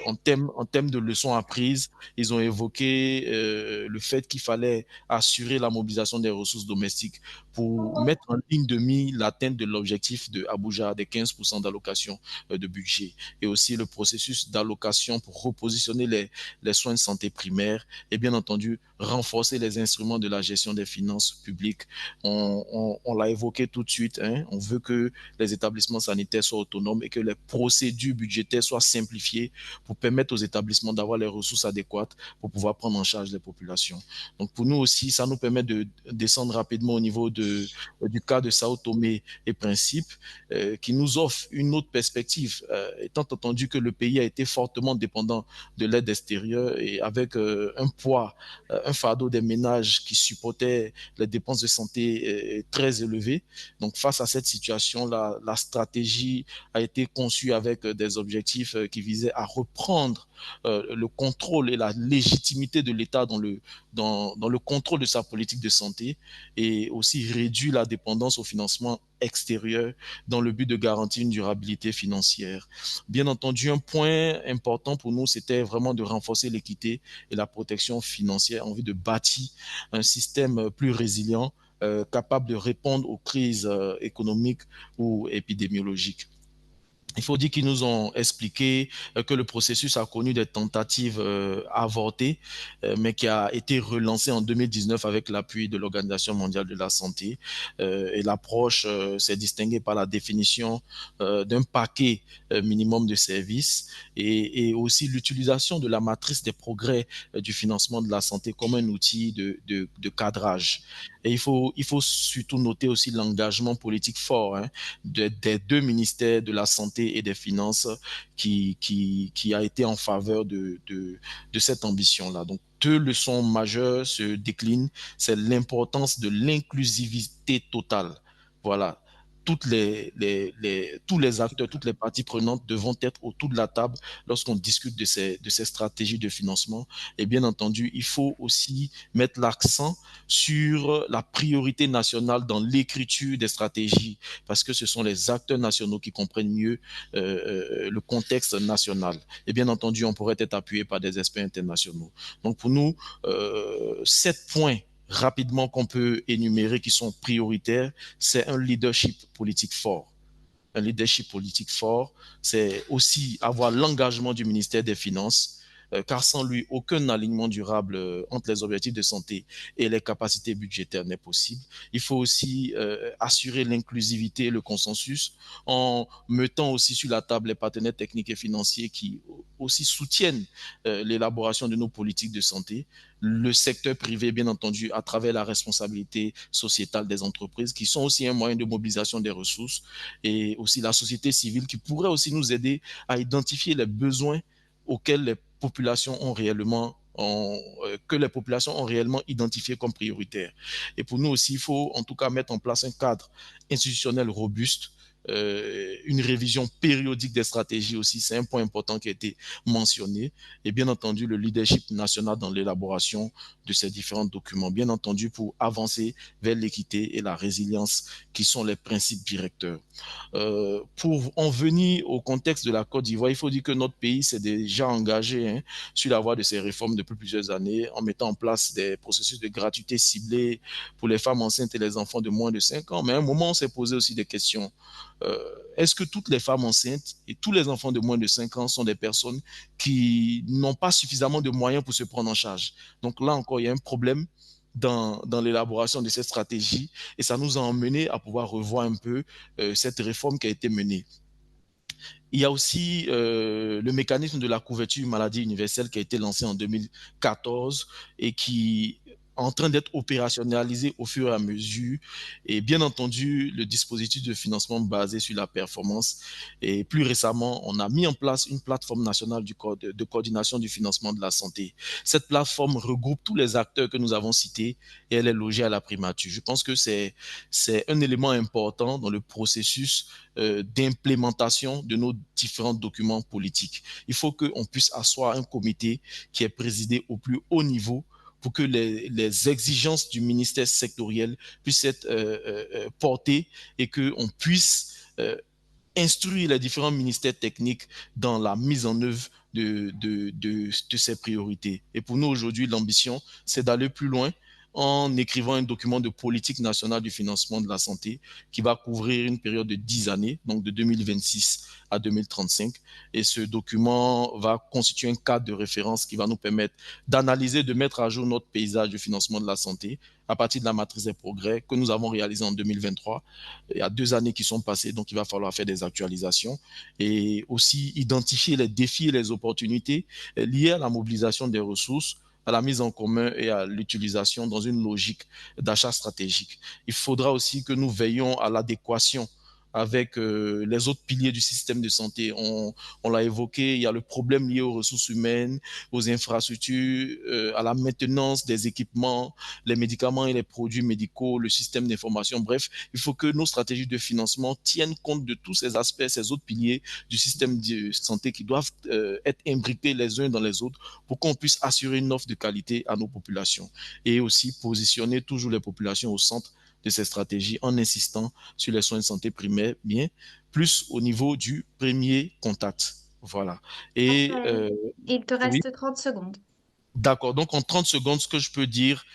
en termes de leçons apprises, ils ont évoqué le fait qu'il fallait assurer la mobilisation des ressources domestiques pour mettre en ligne de mire l'atteinte de l'objectif de Abuja des 15% d'allocation de budget et aussi le processus d'allocation pour repositionner les soins de santé primaires et bien entendu renforcer les instruments de la gestion des finances publiques. On l'a évoqué tout de suite, on veut que les établissements sanitaires soient autonomes et que les procédures budgétaires soient simplifiées pour permettre aux établissements d'avoir les ressources adéquates pour pouvoir prendre en charge les populations. Donc pour nous aussi, ça nous permet de descendre rapidement au niveau du cas de Sao Tomé et Principe, qui nous offre une autre perspective, étant entendu que le pays a été fortement dépendant de l'aide extérieure et avec un poids, un fardeau des ménages qui supportaient les dépenses de santé très élevées. Donc face à cette situation, la stratégie a été conçue avec des objectifs qui visaient à reprendre le contrôle et la légitimité de l'État dans le contrôle de sa politique de santé et aussi réduire la dépendance dépendance au financement extérieur dans le but de garantir une durabilité financière. Bien entendu, un point important pour nous, c'était vraiment de renforcer l'équité et la protection financière en vue de bâtir un système plus résilient, capable de répondre aux crises économiques ou épidémiologiques. Il faut dire qu'ils nous ont expliqué que le processus a connu des tentatives avortées, mais qui a été relancé en 2019 avec l'appui de l'Organisation mondiale de la santé. Et l'approche s'est distinguée par la définition d'un paquet minimum de services et aussi l'utilisation de la matrice des progrès du financement de la santé comme un outil de cadrage. Et il faut surtout noter aussi l'engagement politique fort des deux ministères de la Santé et des Finances qui a été en faveur de cette ambition-là. Donc, deux leçons majeures se déclinent. C'est l'importance de l'inclusivité totale. Voilà. Tous les acteurs, toutes les parties prenantes devront être autour de la table lorsqu'on discute de ces stratégies de financement. Et bien entendu, il faut aussi mettre l'accent sur la priorité nationale dans l'écriture des stratégies, parce que ce sont les acteurs nationaux qui comprennent mieux le contexte national. Et bien entendu, on pourrait être appuyé par des experts internationaux. Donc pour nous, 7 points rapidement qu'on peut énumérer qui sont prioritaires, c'est un leadership politique fort. Un leadership politique fort, c'est aussi avoir l'engagement du ministère des Finances, car sans lui, aucun alignement durable entre les objectifs de santé et les capacités budgétaires n'est possible. Il faut aussi assurer l'inclusivité et le consensus en mettant aussi sur la table les partenaires techniques et financiers qui aussi soutiennent l'élaboration de nos politiques de santé. Le secteur privé, bien entendu, à travers la responsabilité sociétale des entreprises, qui sont aussi un moyen de mobilisation des ressources, et aussi la société civile qui pourrait aussi nous aider à identifier les besoins auxquels les populations ont réellement que les populations ont réellement identifié comme prioritaires. Et pour nous aussi, il faut en tout cas mettre en place un cadre institutionnel robuste, une révision périodique des stratégies aussi, c'est un point important qui a été mentionné, et bien entendu le leadership national dans l'élaboration de ces différents documents, bien entendu pour avancer vers l'équité et la résilience qui sont les principes directeurs. Pour en venir au contexte de la Côte d'Ivoire, il faut dire que notre pays s'est déjà engagé sur la voie de ces réformes depuis plusieurs années en mettant en place des processus de gratuité ciblés pour les femmes enceintes et les enfants de moins de 5 ans. Mais à un moment, on s'est posé aussi des questions. Est-ce que toutes les femmes enceintes et tous les enfants de moins de 5 ans sont des personnes qui n'ont pas suffisamment de moyens pour se prendre en charge? Donc là encore, il y a un problème dans l'élaboration de cette stratégie et ça nous a emmené à pouvoir revoir un peu cette réforme qui a été menée. Il y a aussi le mécanisme de la couverture maladie universelle qui a été lancé en 2014 et qui en train d'être opérationnalisé au fur et à mesure. Et bien entendu, le dispositif de financement basé sur la performance. Et plus récemment, on a mis en place une plateforme nationale de coordination du financement de la santé. Cette plateforme regroupe tous les acteurs que nous avons cités et elle est logée à la primature. Je pense que c'est un élément important dans le processus d'implémentation de nos différents documents politiques. Il faut qu'on puisse asseoir un comité qui est présidé au plus haut niveau pour que les exigences du ministère sectoriel puissent être portées et qu'on puisse instruire les différents ministères techniques dans la mise en œuvre de ces priorités. Et pour nous, aujourd'hui, l'ambition, c'est d'aller plus loin en écrivant un document de politique nationale du financement de la santé qui va couvrir une période de 10 années, donc de 2026 à 2035. Et ce document va constituer un cadre de référence qui va nous permettre d'analyser, de mettre à jour notre paysage du financement de la santé à partir de la matrice des progrès que nous avons réalisée en 2023. Il y a 2 années qui sont passées, donc il va falloir faire des actualisations et aussi identifier les défis et les opportunités liées à la mobilisation des ressources, à la mise en commun et à l'utilisation dans une logique d'achat stratégique. Il faudra aussi que nous veillions à l'adéquation avec les autres piliers du système de santé. On l'a évoqué, il y a le problème lié aux ressources humaines, aux infrastructures, à la maintenance des équipements, les médicaments et les produits médicaux, le système d'information. Bref, il faut que nos stratégies de financement tiennent compte de tous ces aspects, ces autres piliers du système de santé qui doivent être imbriqués les uns dans les autres pour qu'on puisse assurer une offre de qualité à nos populations et aussi positionner toujours les populations au centre de ces stratégies en insistant sur les soins de santé primaires, bien plus au niveau du premier contact. Voilà. Et il te oui. reste 30 secondes. D'accord. Donc, en 30 secondes, ce que je peux dire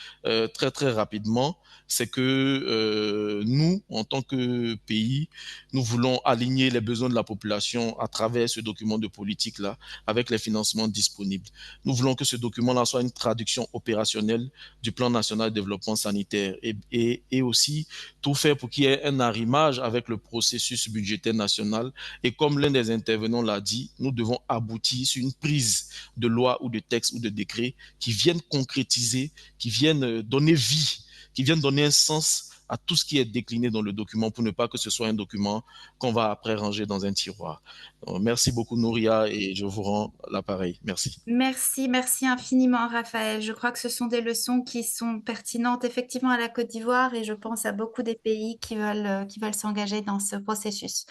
très, très rapidement, c'est que nous, en tant que pays, nous voulons aligner les besoins de la population à travers ce document de politique-là, avec les financements disponibles. Nous voulons que ce document-là soit une traduction opérationnelle du plan national de développement sanitaire et aussi tout faire pour qu'il y ait un arrimage avec le processus budgétaire national. Et comme l'un des intervenants l'a dit, nous devons aboutir sur une prise de loi ou de texte ou de décret qui viennent concrétiser, qui viennent donner vie, qui viennent donner un sens à tout ce qui est décliné dans le document pour ne pas que ce soit un document qu'on va après ranger dans un tiroir. Donc, merci beaucoup Nouria et je vous rends l'appareil. Merci. Merci infiniment Raphaël. Je crois que ce sont des leçons qui sont pertinentes effectivement à la Côte d'Ivoire et je pense à beaucoup des pays qui veulent s'engager dans ce processus.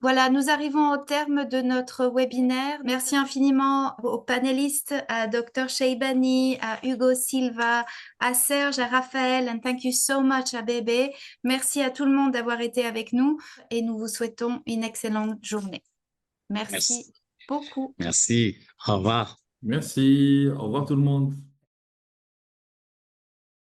Voilà, nous arrivons au terme de notre webinaire. Merci infiniment aux panélistes, à Dr. Sheibani, à Hugo Silva, à Serge, à Raphaël, and thank you so much à Bébé. Merci à tout le monde d'avoir été avec nous et nous vous souhaitons une excellente journée. Merci beaucoup. Merci. Au revoir. Merci. Au revoir tout le monde.